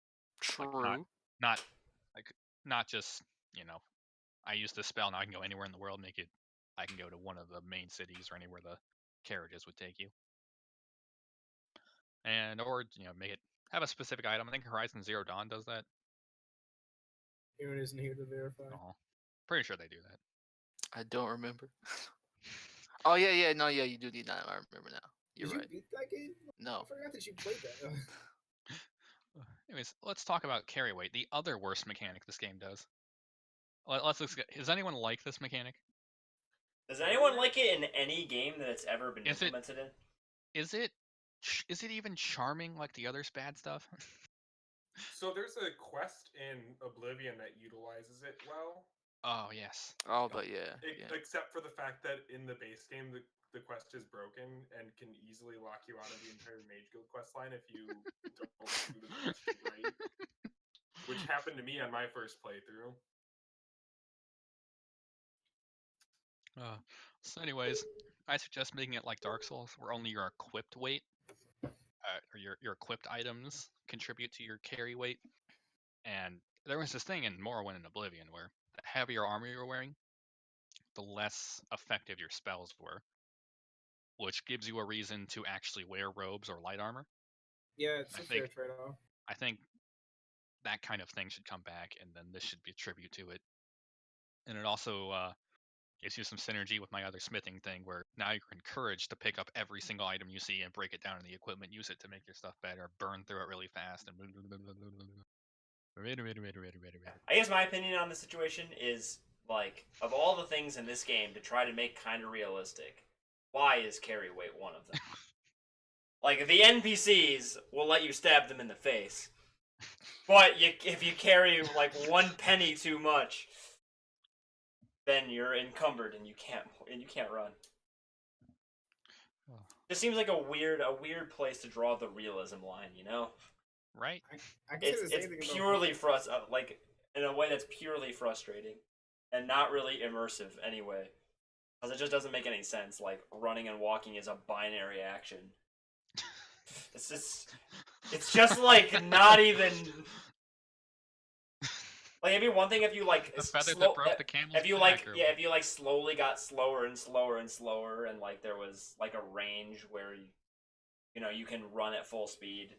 True. Not not just, I use this spell and I can go anywhere in the world. I can go to one of the main cities or anywhere the carriages would take you. Or make it have a specific item. I think Horizon Zero Dawn does that. Aaron isn't here to verify. Oh, pretty sure they do that. I don't remember. Oh yeah, no, yeah, you do need that. I remember now. You're Did right. you beat that game? No. I forgot that you played that. Anyways, let's talk about carry weight, the other worst mechanic this game does. Does anyone like this mechanic? Does anyone like it in any game that it's ever been Is it- implemented in? Is it even charming like the other bad stuff? So there's a quest in Oblivion that utilizes it well, Oh yes. Oh, but yeah. except for the fact that in the base game the quest is broken and can easily lock you out of the entire Mage Guild quest line if you don't do the quest right, which happened to me on my first playthrough. So anyways, I suggest making it like Dark Souls, where only your equipped weight, or your equipped items contribute to your carry weight. And there was this thing in Morrowind and Oblivion where the heavier armor you're wearing, the less effective your spells were, which gives you a reason to actually wear robes or light armor. Yeah, it's I a fair think- trade-off. I think that kind of thing should come back, and then this should be a tribute to it. And it also gives you some synergy with my other smithing thing, where now you're encouraged to pick up every single item you see and break it down in the equipment, use it to make your stuff better, burn through it really fast, and I guess my opinion on the situation is, like, of all the things in this game to try to make kind of realistic, why is carry weight one of them? Like, the NPCs will let you stab them in the face, but if you carry, like, one penny too much, then you're encumbered and you can't run. Oh. It seems like a weird place to draw the realism line, you know? Right? I can say the same It's thing about purely like in a way that's purely frustrating and not really immersive anyway. Because it just doesn't make any sense. Like running and walking is a binary action. It's just like not even like it'd be one thing if you like The feather that broke the camel's if you back, like or yeah if you like slowly got slower and slower and slower and like there was like a range where you know you can run at full speed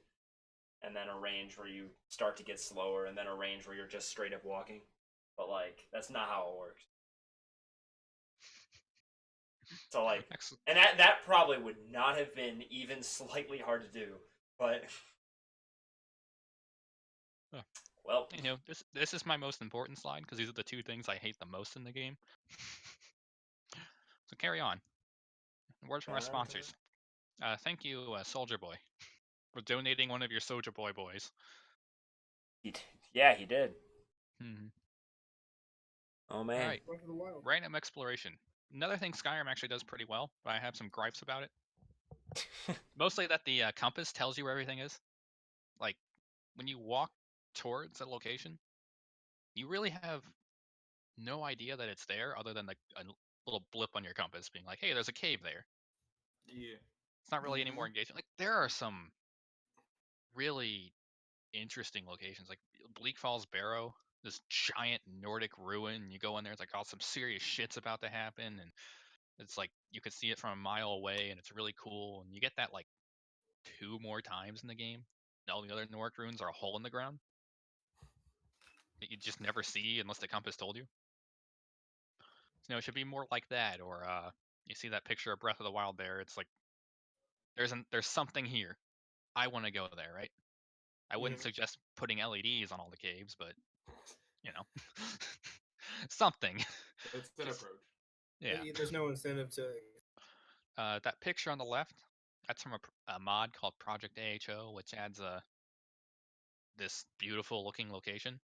and then a range where you start to get slower and then a range where you're just straight up walking. But like that's not how it works. So like Excellent. and that probably would not have been even slightly hard to do. But Huh. well, You know, this is my most important slide because these are the two things I hate the most in the game. So carry on. Words from our sponsors. Thank you, Soldier Boy, for donating one of your Soldier Boy boys. Yeah, he did. Hmm. Oh man. All right, Breath of the Wild. random exploration. Another thing Skyrim actually does pretty well, but I have some gripes about it. Mostly that the compass tells you where everything is. Like, when you walk towards a location, you really have no idea that it's there other than like a little blip on your compass being like, hey, there's a cave there. Yeah. It's not really any more engaging. Like, there are some really interesting locations, like Bleak Falls Barrow, this giant Nordic ruin. You go in there, it's like, oh, some serious shit's about to happen, and it's like you could see it from a mile away, and it's really cool. And you get that like 2 more times in the game. All the other Nordic ruins are a hole in the ground that you just never see unless the compass told you. So, it should be more like that. Or you see that picture of Breath of the Wild there. It's like there's something here. I want to go there, right? I wouldn't suggest putting LEDs on all the caves, but you know, something. That's an Just- approach. Yeah. There's no incentive to. That picture on the left, that's from a mod called Project AHO, which adds this beautiful looking location.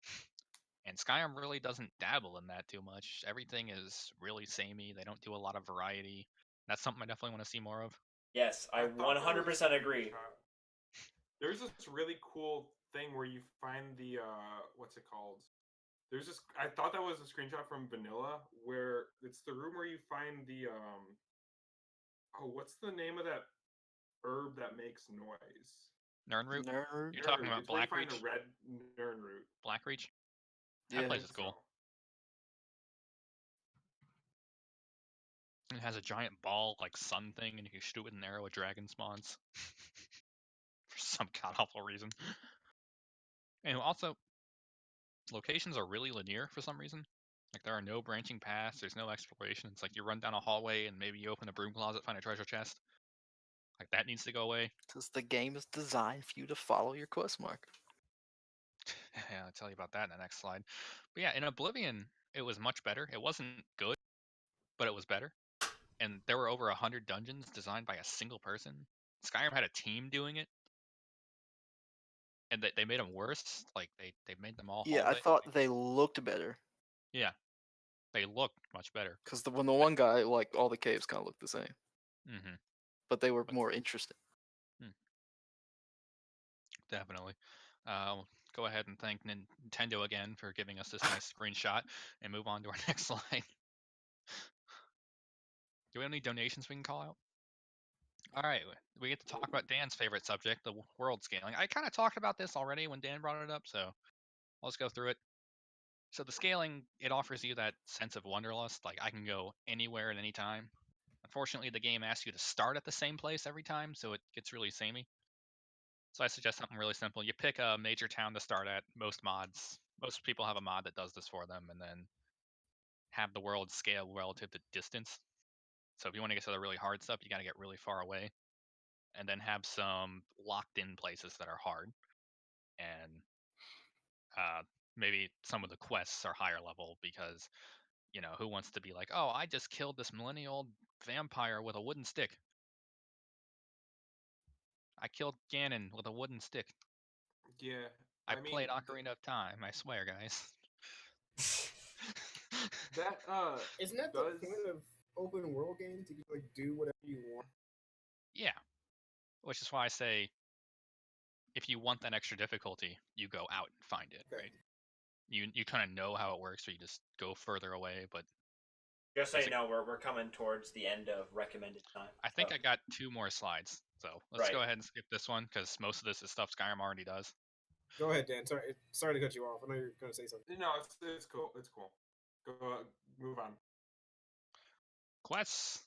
And Skyrim really doesn't dabble in that too much. Everything is really samey. They don't do a lot of variety. That's something I definitely want to see more of. Yes, I thought there was a 100% agree. screenshot. There's this really cool thing where you find the what's it called? There's this. I thought that was a screenshot from Vanilla, where it's the room where you find the oh, what's the name of that herb that makes noise? Nernroot? Nerd. You're talking about It's where you find Blackreach? the red nern root. Blackreach? Yeah. That place I is think cool. so. It has a giant ball like sun thing, and you can shoot it with an arrow. A dragon spawns for some god awful reason. And also, locations are really linear for some reason. Like, there are no branching paths. There's no exploration. It's like you run down a hallway and maybe you open a broom closet, find a treasure chest. Like, that needs to go away. Because the game is designed for you to follow your quest mark. Yeah, I'll tell you about that in the next slide. But yeah, in Oblivion, it was much better. It wasn't good, but it was better. And there were over 100 dungeons designed by a single person. Skyrim had a team doing it, and they made them worse. Like, they made them all Yeah, I hallway. thought they looked better. Yeah, they looked much better. Because when the one guy, like, all the caves kind of looked the same. Mm-hmm. But they were more interesting. Definitely. Go ahead and thank Nintendo again for giving us this nice screenshot and move on to our next slide. Do we have any donations we can call out? All right, we get to talk about Dan's favorite subject, the world scaling. I kind of talked about this already when Dan brought it up, so let's go through it. So the scaling, it offers you that sense of wanderlust, like I can go anywhere at any time. Unfortunately, the game asks you to start at the same place every time, so it gets really samey. So I suggest something really simple. You pick a major town to start at. Most people have a mod that does this for them, and then have the world scale relative to distance. So if you want to get to the really hard stuff, you got to get really far away, and then have some locked-in places that are hard, and maybe some of the quests are higher level because who wants to be like, oh, I just killed this millennial vampire with a wooden stick. I killed Ganon with a wooden stick. Yeah. I mean, played Ocarina of Time. I swear, guys. That Isn't that does the point of open world games? You can like do whatever you want. Yeah, which is why I say, if you want that extra difficulty, you go out and find it, Okay. right? You kind of know how it works, so you just go further away. But Just so there's you know, we're coming towards the end of recommended time. I think So, I got 2 more slides, so let's Right. go ahead and skip this one because most of this is stuff Skyrim already does. Go ahead, Dan. Sorry to cut you off. I know you're gonna say something. no, it's cool. It's cool. Go move on. Quests.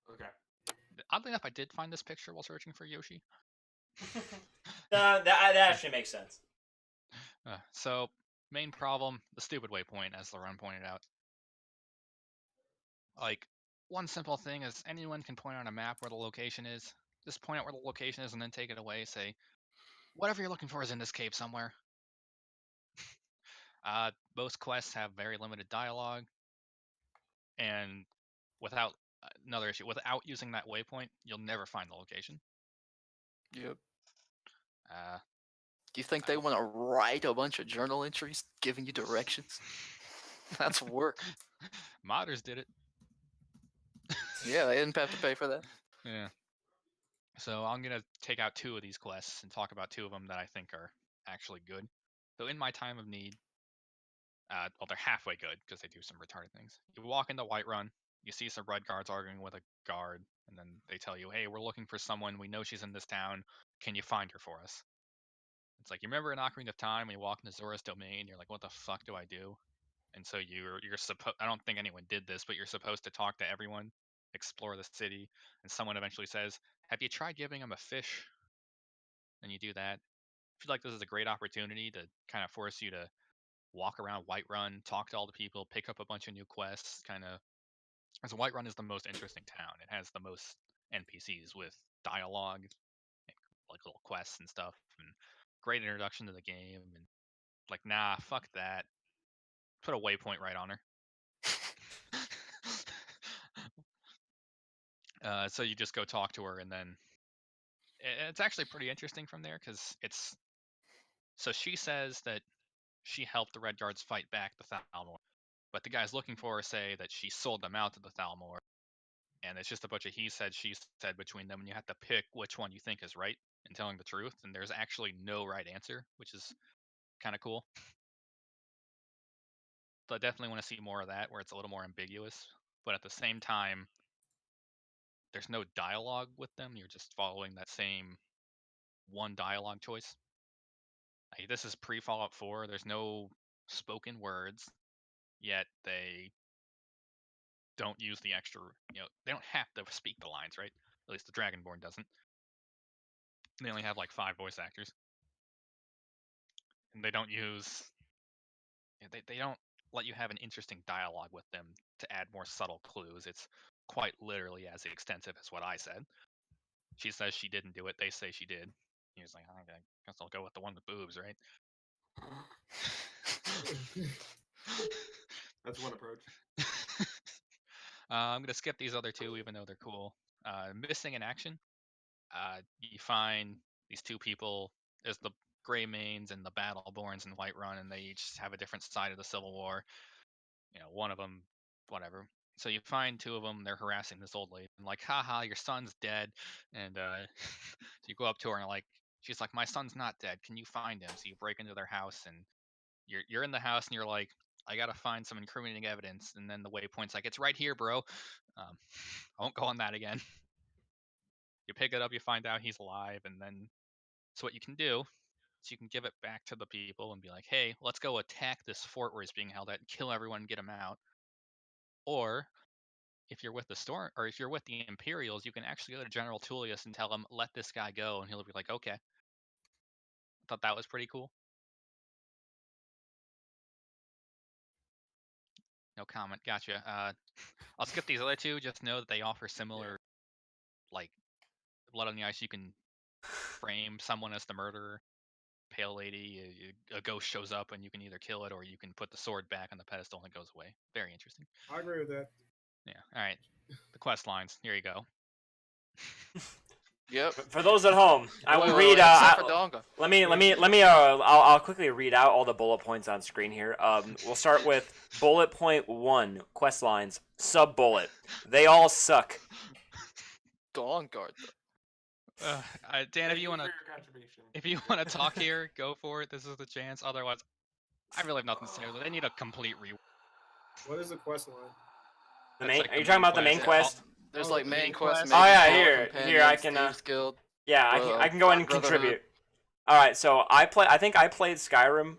Okay. Oddly enough, I did find this picture while searching for Yoshi. that actually makes sense. So, main problem, the stupid waypoint, as Laurent pointed out. Like, one simple thing is anyone can point on a map where the location is. Just point out where the location is and then take it away. Say, whatever you're looking for is in this cave somewhere. Most quests have very limited dialogue, and without another issue, without using that waypoint, you'll never find the location. Yep. Uh, Do you think they want to write a bunch of journal entries giving you directions? That's work. Modders did it. Yeah, they didn't have to pay for that. Yeah. So I'm gonna take out 2 of these quests and talk about 2 of them that I think are actually good. So in my time of need, well, they're halfway good because they do some retarded things. You walk into Whiterun, you see some red guards arguing with a guard, and then they tell you, "Hey, we're looking for someone. We know she's in this town. Can you find her for us?" It's like, you remember in Ocarina of Time when you walk into Zora's domain, you're like, "What the fuck do I do?" And so you're supposed. I don't think anyone did this, but you're supposed to talk to everyone, explore the city, and someone eventually says, "Have you tried giving him a fish?" And you do that. I feel like this is a great opportunity to kind of force you to walk around Whiterun, talk to all the people, pick up a bunch of new quests, kind of. As Whiterun is the most interesting town. It has the most NPCs with dialogue, like little quests and stuff, and great introduction to the game. And like, nah, fuck that. Put a waypoint right on her. So you just go talk to her, and then it's actually pretty interesting from there because it's. So she says that she helped the Red Guards fight back the Thalmor, but the guys looking for her say that she sold them out to the Thalmor, and it's just a bunch of he said, she said between them, and you have to pick which one you think is right in telling the truth, and there's actually no right answer, which is kind of cool. So I definitely want to see more of that, where it's a little more ambiguous, but at the same time, there's no dialogue with them. You're just following that same one dialogue choice. Like, this is pre-Fallout 4. There's no spoken words, yet they don't use the extra. They don't have to speak the lines, right? At least the Dragonborn doesn't. They only have like 5 voice actors, and they don't use. They don't let you have an interesting dialogue with them to add more subtle clues. It's quite literally as extensive as what I said. She says she didn't do it. They say she did. He was like, I guess I'll go with the one with boobs, right? That's one approach. I'm gonna skip these other 2, even though they're cool. Missing in action. You find these 2 people. There's the Grey Mains and the Battleborns in Whiterun, and they each have a different side of the Civil War. One of them, whatever. So you find 2 of them. They're harassing this old lady, and like, haha, your son's dead. And so you go up to her and she's like, my son's not dead. Can you find him? So you break into their house, and you're in the house, and you're like, I gotta find some incriminating evidence. And then the waypoint's like, it's right here, bro. I won't go on that again. You pick it up, you find out he's alive, and then so what you can do is you can give it back to the people and be like, hey, let's go attack this fort where he's being held at, kill everyone, get him out. Or if you're with the storm, or if you're with the Imperials, you can actually go to General Tullius and tell him, let this guy go, and he'll be like, okay. I thought that was pretty cool. No comment. Gotcha. I'll skip these other 2. Just know that they offer similar, like, Blood on the Ice. You can frame someone as the murderer. Pale lady, a ghost shows up, and you can either kill it or you can put the sword back on the pedestal and it goes away. Very interesting. I agree with that. Yeah. All right. The quest lines. Here you go. Yep. For those at home, I will Wait, read. except for Donga. I'll quickly read out all the bullet points on screen here. We'll start with bullet point 1, quest lines, sub bullet. They all suck. Dawn Guard. Dan, Thank you for your contribution. if you want to talk here, go for it. This is the chance. Otherwise, I really have nothing to say. They need a complete rework. What is the quest line? Are you talking about the main quest? There's Oh, like the main main quest. quest. Oh yeah, Guild, here I companions, can. Thieves Guild. Yeah, I can go in and Brotherhood. contribute. All right, so I think I played Skyrim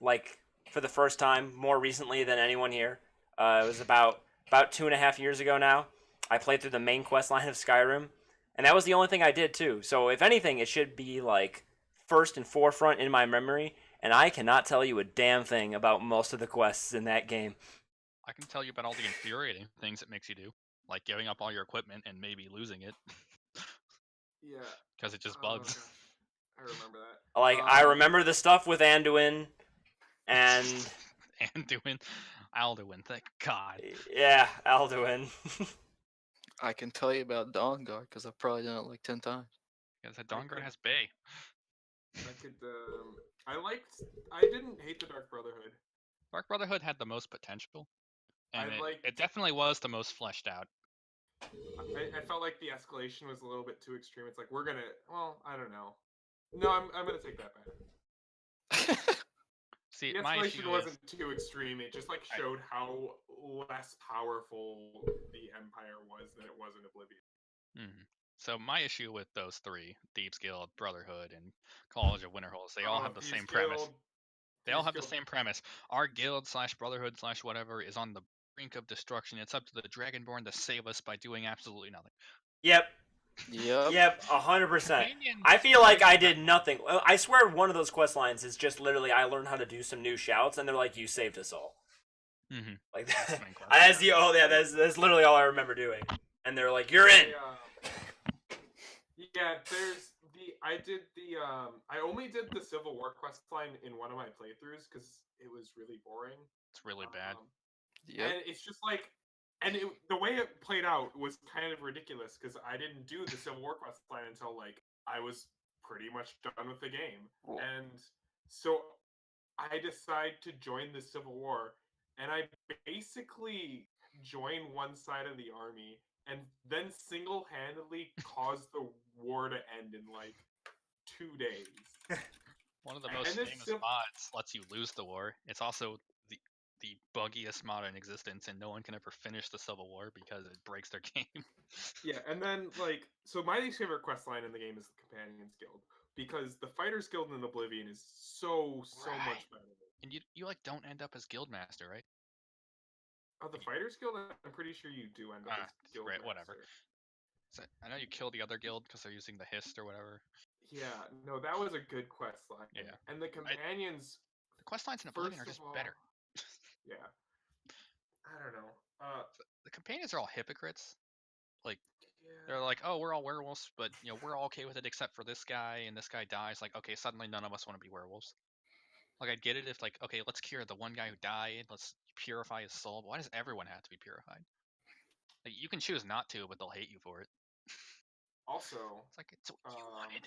like for the first time more recently than anyone here. It was about 2.5 years ago now. I played through the main quest line of Skyrim, and that was the only thing I did too. So if anything, it should be like first and forefront in my memory. And I cannot tell you a damn thing about most of the quests in that game. I can tell you about all the infuriating things it makes you do, like giving up all your equipment and maybe losing it Yeah. because it just Oh, bugs. gosh. I remember that. Like I remember the stuff with Anduin, and Alduin, thank God. yeah, Alduin. I can tell you about Dawn Guard because I've probably done it like 10 times. Because the Dawnguard has Bay. I could. I didn't hate the Dark Brotherhood. Dark Brotherhood had the most potential, and I liked- it definitely was the most fleshed out. I felt like the escalation was a little bit too extreme. It's like we're gonna. Well, I don't know. No, I'm gonna take that back. See, The my escalation issue wasn't is too extreme. It just like showed how less powerful the Empire was than it was in Oblivion. So my issue with those three, Thieves Guild, Brotherhood, and College of Winterholds, they all have the same premise. They all have the same premise. Our guild / brotherhood / whatever is on the brink of destruction. It's up to the Dragonborn to save us by doing absolutely nothing. Yep. Yep. 100%. I feel like I did nothing. Well, I swear one of those quest lines is just literally I learned how to do some new shouts, and they're like, "You saved us all." Mm-hmm. Like that. That's literally all I remember doing. And they're like, "You're in." Yeah, I only did the Civil War quest line in one of my playthroughs because it was really boring. It's really bad. And it's just like, the way it played out was kind of ridiculous because I didn't do the Civil War quest line until like I was pretty much done with the game, and so I decide to join the Civil War, and I basically join one side of the army and then single-handedly cause the war to end in like 2 days. One of the most famous mods lets you lose the war. It's also the buggiest mod in existence, and no one can ever finish the Civil War because it breaks their game. Yeah, and then like, so my least favorite quest line in the game is the Companions Guild because the Fighters Guild in Oblivion is so much better. And you like don't end up as Guildmaster, right? Oh, the Fighters Guild, I'm pretty sure you do end up as Guildmaster. Right, whatever. So, I know you kill the other guild because they're using the Hist or whatever. Yeah, no, that was a good quest line. Yeah. And the Companions... The quest lines in Oblivion are just better. Yeah. I don't know. The Companions are all hypocrites. Like, they're like, oh, we're all werewolves, but, you know, we're all okay with it except for this guy, and this guy dies. Like, okay, suddenly none of us want to be werewolves. Like, I'd get it if, like, okay, let's cure the one guy who died, let's purify his soul. Why does everyone have to be purified? Like, you can choose not to, but they'll hate you for it. Also, it's like, it's what you wanted.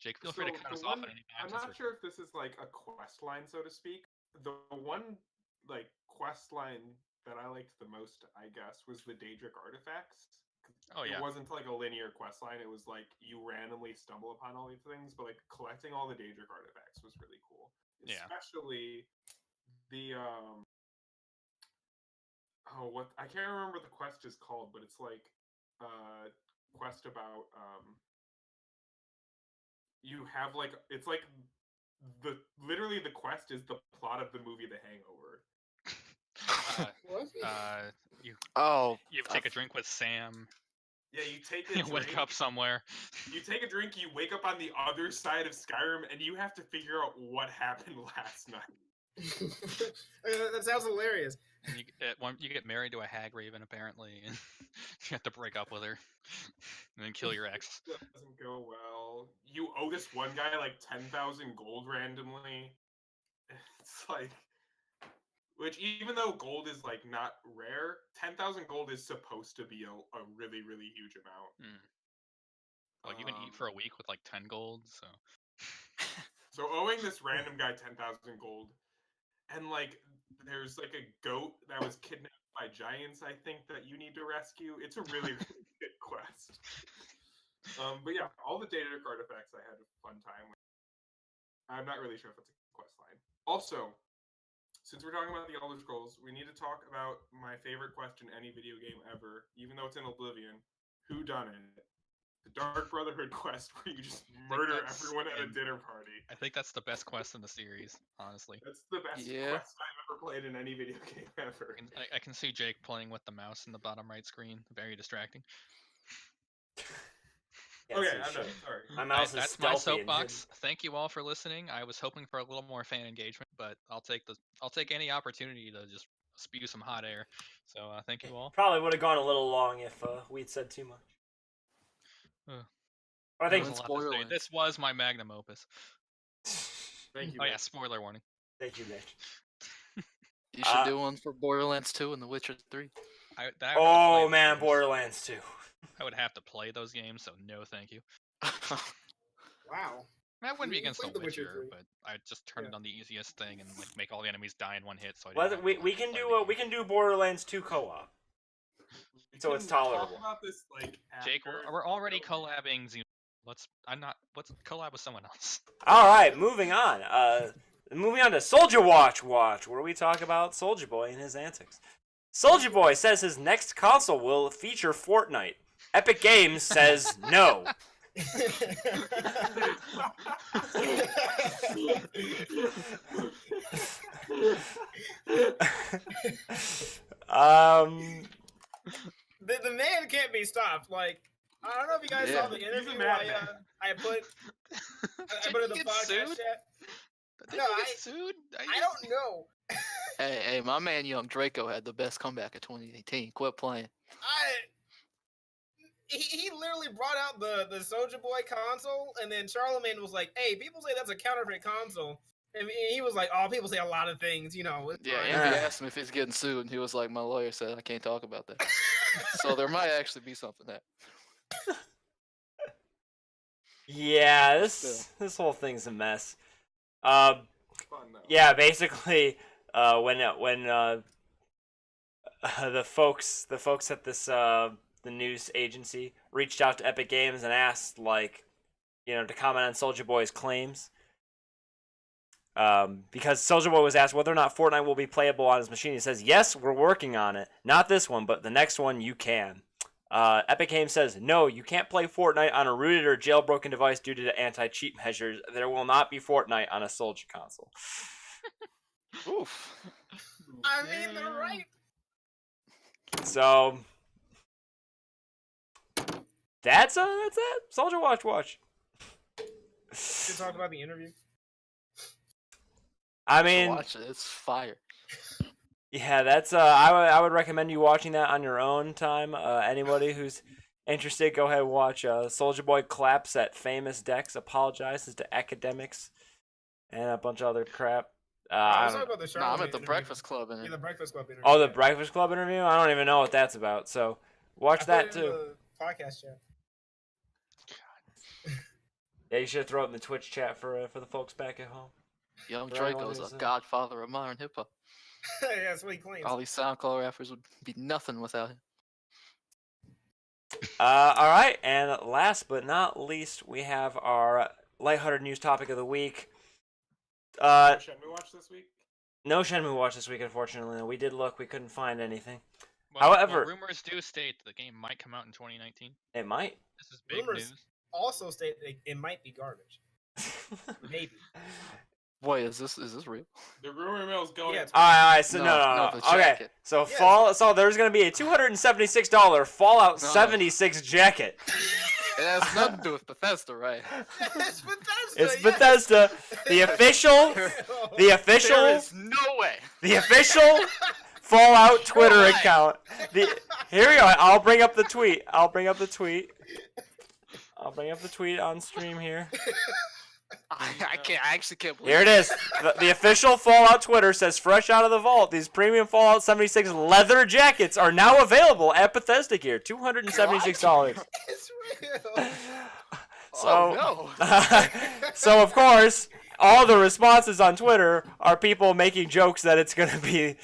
Jake, feel free to cut us off at any time. I'm not sure if this is like a quest line, so to speak. The one like quest line that I liked the most, I guess, was the Daedric artifacts. Oh yeah. It wasn't like a linear quest line. It was like you randomly stumble upon all these things, but like collecting all the Daedric artifacts was really cool. Yeah. Especially the what I can't remember the quest is called, but it's like quest about you have like it's like literally the quest is the plot of the movie The Hangover. You take a drink with Sam. Yeah, you take a drink. Wake up somewhere. You take a drink, you wake up on the other side of Skyrim, and you have to figure out what happened last night. That sounds hilarious. And you get married to a hag raven, apparently, and you have to break up with her, and then kill your ex. It doesn't go well. You owe this one guy like 10,000 gold randomly. It's like, Which, even though gold is like not rare, 10,000 gold is supposed to be a really, really huge amount. Like you can eat for a week with like 10 gold. So So owing this random guy 10,000 gold, and like there's like a goat that was kidnapped by giants, I think, that you need to rescue. It's a really, really good quest. But yeah, all the data artifacts I had a fun time with. I'm not really sure if it's a quest line. Also, since we're talking about the Elder Scrolls, we need to talk about my favorite quest in any video game ever, even though it's in Oblivion. Who done it? The Dark Brotherhood quest where you just murder everyone at a dinner party. I think that's the best quest in the series, honestly. That's the best quest I've ever played in any video game ever. I can see Jake playing with the mouse in the bottom right screen. Very distracting. Okay, I'm done. Sorry. My mouse is That's my stealthy and soapbox. Thank you all for listening. I was hoping for a little more fan engagement, but I'll take any opportunity to just spew some hot air. So thank you all. Probably would have gone a little long if we'd said too much. I think. There's a lot to say. This was my magnum opus. Thank you. Oh yeah, spoiler warning. Thank you, Mitch. You should do one for Borderlands 2 and The Witcher 3. Oh man, Borderlands 2. I would have to play those games, so no, thank you. Wow. I wouldn't be against played The The Witcher Witcher, 3. but I'd just turn it on the easiest thing and like make all the enemies die in one hit. So We can do Borderlands 2 co-op. So it's tolerable. Talk about this, like, Jake, after- we're already collabing. Let's collab with someone else. All right, moving on. Moving on to Soldier Watch, where we talk about Soldier Boy and his antics. Soldier Boy says his next console will feature Fortnite. Epic Games says no. The man can't be stopped. Like, I don't know if you guys saw the interview I put in the podcast chat. Did he get sued? I don't know. Hey, my man Young Draco had the best comeback of 2018. Quit playing. He literally brought out the Soldier Boy console, and then Charlemagne was like, "Hey, people say that's a counterfeit console." And he was like, "Oh, people say a lot of things, you know." Yeah, Envy asked him if he's getting sued, and he was like, "My lawyer said I can't talk about that." So there might actually be something there. Yeah, this whole thing's a mess. Fun, though. Yeah, basically, when the folks at this the news agency reached out to Epic Games and asked, like, to comment on Soldier Boy's claims. Because Soldier Boy was asked whether or not Fortnite will be playable on his machine. He says, "Yes, we're working on it. Not this one, but the next one you can." Epic Games says, "No, you can't play Fortnite on a rooted or jailbroken device due to anti-cheat measures. There will not be Fortnite on a Soldier console." Oof. I mean, they're right. So that's it. Soldier Watch. Should talk about the interview. I mean, Watch it. It's fire. yeah, that's I would recommend you watching that on your own time. Anybody who's interested, go ahead and watch. Soldier Boy claps at famous Dex, apologizes to academics, and a bunch of other crap. I was talking about the I'm at the Breakfast Club interview. Yeah, the Breakfast Club interview. Oh, the Breakfast Club interview? I don't even know what that's about. So watch that too. The podcast chat. Yeah, you should throw it in the Twitch chat for the folks back at home. Young For everyone Draco's who's, a godfather of modern hip hop. Yeah, that's what he claims. All these SoundCloud rappers would be nothing without him. All right, and last but not least, we have our lighthearted news topic of the week. Shenmue watch this week? No Shenmue Watch this week, unfortunately. We did look, we couldn't find anything. However, rumors do state the game might come out in 2019. It might. This is big Rumors news. also state that it might be garbage. Maybe. Wait, is this real? The rumor mill's going. Yeah, it's All right, so No, no. the Okay, jacket. so Yeah. So there's gonna be a $276 Fallout No. 76 jacket. It has nothing to do with Bethesda, right? It's Bethesda. It's yes. Bethesda. The official There is no way. the official Fallout Twitter Why? account. Here we go. I'll bring up the tweet on stream here. I actually can't believe Here it is. The official Fallout Twitter says, fresh out of the vault, these premium Fallout 76 leather jackets are now available at Bethesda Gear. $276. It's real. So, Oh no. so of course, all the responses on Twitter are people making jokes that it's gonna be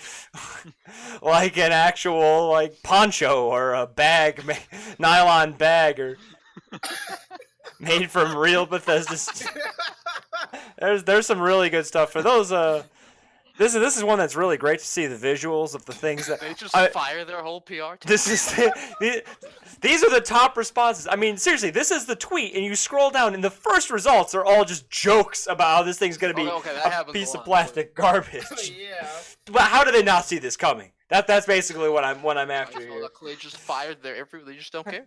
like an actual like poncho or a bag, nylon bag, or made from real Bethesda. There's some really good stuff for those. This is one that's really great to see the visuals of the things that They just fire their whole PR team. this is these are the top responses. I mean, seriously, this is the tweet, and you scroll down, and the first results are all just jokes about how this thing's gonna be a piece of plastic garbage. Yeah. But how do they not see this coming? That's basically what I'm after here. They just fired their they just don't care.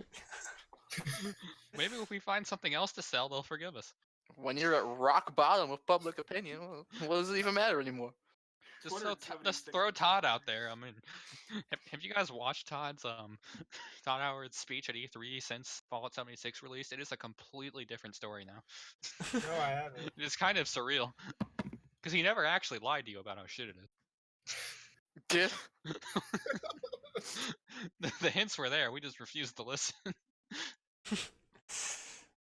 Maybe if we find something else to sell, they'll forgive us. When you're at rock bottom of public opinion, what does it even matter anymore? Just throw Todd out there. I mean, have you guys watched Todd Howard's speech at E3 since Fallout 76 released? It is a completely different story now. No, I haven't. It's kind of surreal because he never actually lied to you about how shit it is. Did The hints were there. We just refused to listen.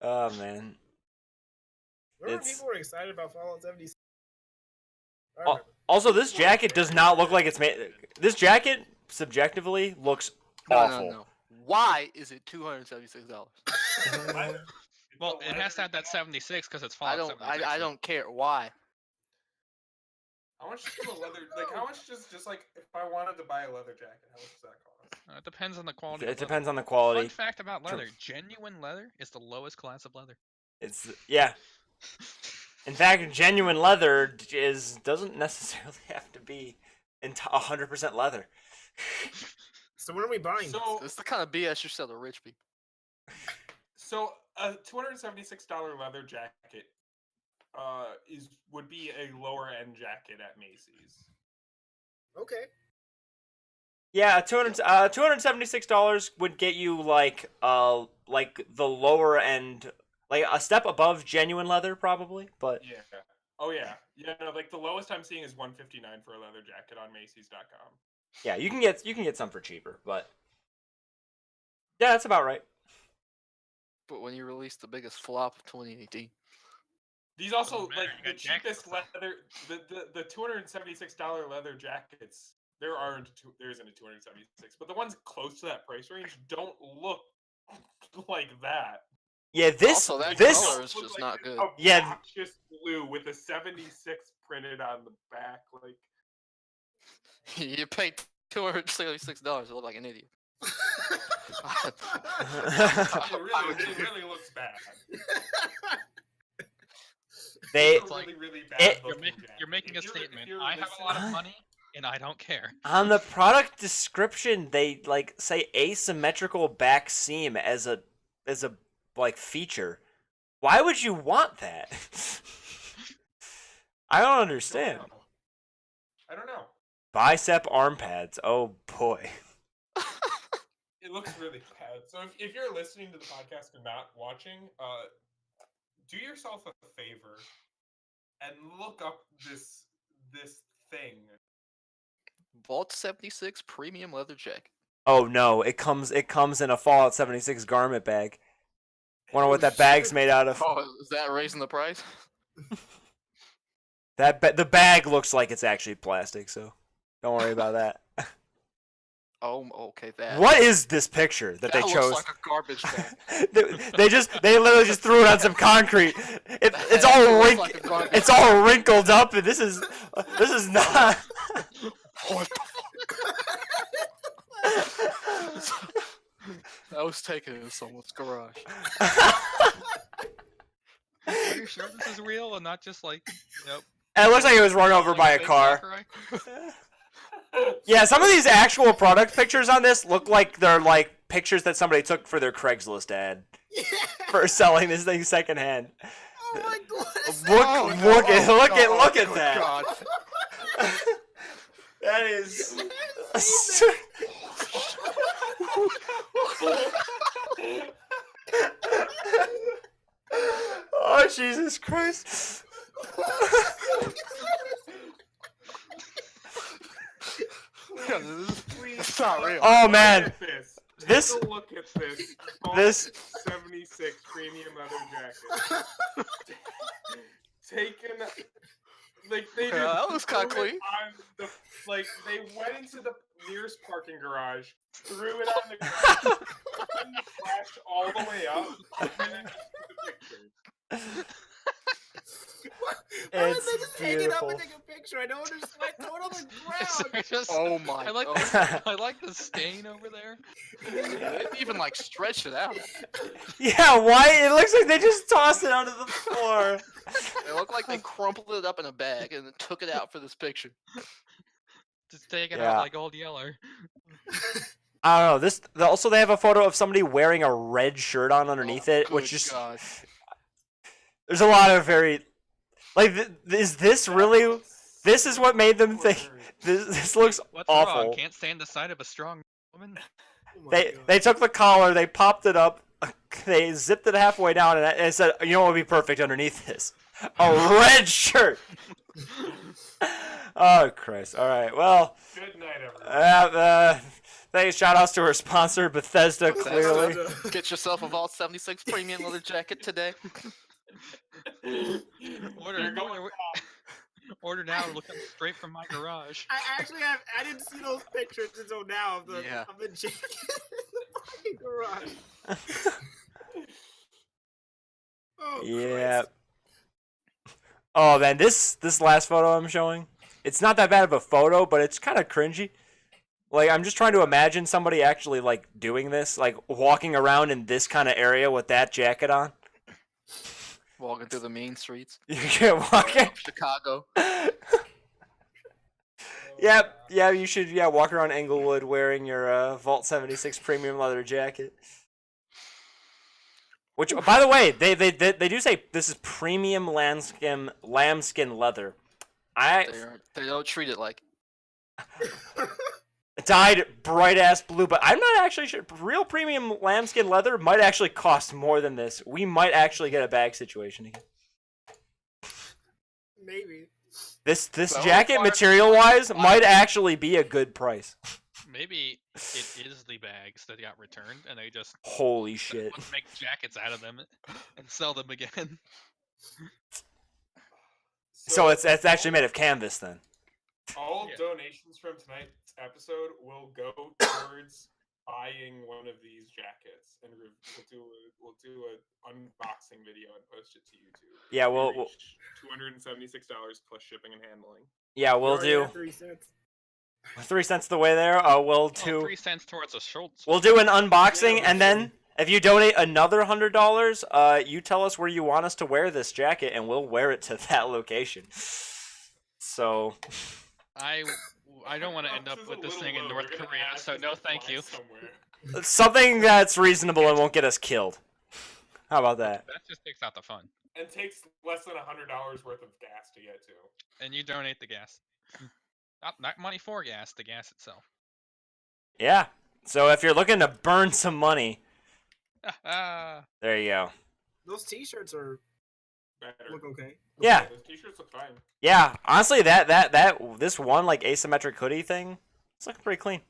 Oh man. Remember It's- people were excited about Fallout 76? I Oh, remember. Also, this jacket does not look like it's made. This jacket subjectively looks awful. no. Why is it $276? Well, it has to have that 76 because it's Fallout 76. I don't care. Why? How much does a leather like? How much just like if I wanted to buy a leather jacket, how much does that cost? It depends on the quality. It of leather. depends on the Fun quality. fact about leather: genuine leather is the lowest class of leather. Yeah. In fact, genuine leather doesn't necessarily have to be 100% leather. So when are we buying? So It's the kind of BS you sell to rich people. so a $276 leather jacket would be a lower end jacket at Macy's. Okay. Yeah, $276 would get you like the lower end, like a step above genuine leather probably, but Yeah. Oh yeah. Yeah. No, like the lowest I'm seeing is $159 for a leather jacket on Macy's.com. yeah, you can get some for cheaper, but yeah, that's about right. But when you release the biggest flop of 2018, These also Doesn't matter, like you the got jackets. cheapest leather, the $276 leather jackets. There isn't a 276, but the ones close to that price range don't look like that. Yeah, this Also, that this color is just not good. Yeah. Obnoxious blue with a 76 printed on the back. Like you paid $276 to look like an idiot. it really looks bad. they It's a really bad. looking You're making a jacket. If statement. you're I have a lot of listening- money and I don't care. on the product description they like say asymmetrical back seam as a like feature. Why would you want that? I don't understand. I don't know. Bicep arm pads. Oh boy. It looks really bad. So if you're listening to the podcast and not watching, do yourself a favor and look up this thing. Vault 76 premium leather jacket. Oh no, it comes in a Fallout 76 garment bag. Wonder Oh, what that bag's made out of. Oh, is that raising the price? The bag looks like it's actually plastic, so don't worry about that. Oh, okay, that. What is this picture that they looks chose? like a garbage bag. they literally just threw it on some concrete. It's all looks wrinkled. like a garbage It's all wrinkled up, and this is not. What the fuck? That was taken in someone's garage. Are you sure this is real and not just like, nope. It looks like it was run over by a car. Yeah, some of these actual product pictures on this look like they're like pictures that somebody took for their Craigslist ad Yeah. for selling this thing secondhand. Oh my god. Look at that. God. That is. Oh Jesus Christ. It's not real. Oh Look man, at this. this Take a look at this. this 76 premium leather jacket. Taken, like they Yeah, that looks kinda threw it clean. on the, like they went into the nearest parking garage, threw it on the ground, turned the flash all the way up, and then just took the picture. Why would It's they just hang it up beautiful. and take a picture? I don't understand. Why throw it on the So ground? just, Oh my I like god. the, I like the stain over there. They even like stretched it out. Yeah, why? It looks like they just tossed it onto the floor. It looked like they crumpled it up in a bag and then took it out for this picture. Just take it Yeah. out like Old Yeller. I don't know. Also they have a photo of somebody wearing a red shirt on underneath it, which Good just God. there's a lot of very like is this really? This is what made them think. This looks What's awful. wrong? Can't stand the sight of a strong woman. Oh my They God. they took the collar, they popped it up, they zipped it halfway down, and I said, you know what would be perfect underneath this? A red shirt. Oh Christ! All right, well, Good night, everyone. thanks. Shout outs to our sponsor, Bethesda. Clearly, Get yourself a Vault 76 premium leather jacket today. Order, You're going order, order now. It'll come straight from my garage. I actually have. I didn't see those pictures until now of the Yeah. jacket in the fucking garage. Oh, yeah. Christ. Oh man, this last photo I'm showing, it's not that bad of a photo, but it's kind of cringy. Like I'm just trying to imagine somebody actually like doing this, like walking around in this kind of area with that jacket on. Walking through the mean streets You can't walk in. of Chicago. Yep, yeah, you should walk around Englewood wearing your Vault 76 premium leather jacket. Which, by the way, they do say this is premium lambskin leather. They don't treat it like. Dyed bright ass blue, but I'm not actually sure. Real premium lambskin leather might actually cost more than this. We might actually get a bag situation again. Maybe. This That jacket, requires- material wise, might actually be a good price. Maybe it is the bags that got returned, and they just Holy shit! make jackets out of them and sell them again. So it's actually made of canvas then. All Yeah. donations from tonight's episode will go towards buying one of these jackets, and we'll do an unboxing video and post it to YouTube. Yeah, We we'll reached $276 plus shipping and handling. yeah we'll Already do at 3 cents. 3 cents the way there. We'll Oh, do 3 cents towards a Schultz. we'll do an unboxing, Yeah, and then if you donate another $100, you tell us where you want us to wear this jacket, and we'll wear it to that location. So I don't want to end up with this thing in North Korea, so no thank you. something that's reasonable and won't get us killed. How about that? That just takes out the fun. And takes less than $100 worth of gas to get to. And you donate the gas. Not money for gas, the gas itself. Yeah. So if you're looking to burn some money, Ah, there you go. Those T-shirts are Better. look okay. Yeah. Those t-shirts look fine. Yeah, honestly, this one like asymmetric hoodie thing, it's looking pretty clean.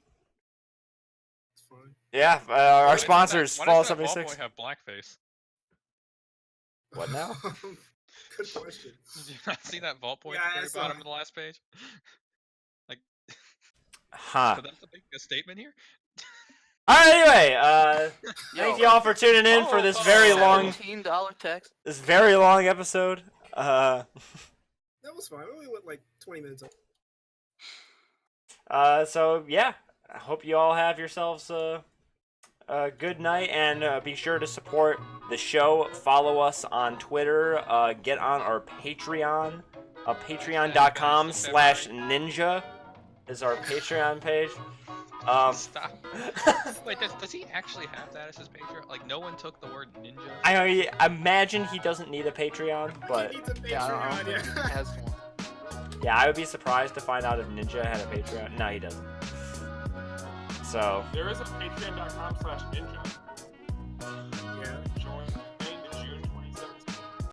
It's fine. Yeah, why our does sponsors, that- Fall why does that Vault 76. Boy have blackface? What now? Good question. Did you not see that Vault Boy Yeah, at the I very saw bottom it. of the last page? Huh. So that's a big statement here. All right, anyway, thank Yo, y'all for tuning in for this very long, $17 text. episode. That was fine. We only went like 20 minutes. So yeah, I hope you all have yourselves a good night, and be sure to support the show. Follow us on Twitter. Get on our Patreon. Patreon.com/ninja is our Patreon page. Stop. Wait, does he actually have that as his Patreon? Like, no one took the word ninja? I imagine he doesn't need a Patreon, but He needs a Yeah, I Patreon, don't know. yeah. He has one. yeah, I would be surprised to find out if Ninja had a Patreon. No, he doesn't. So There is a patreon.com/ninja.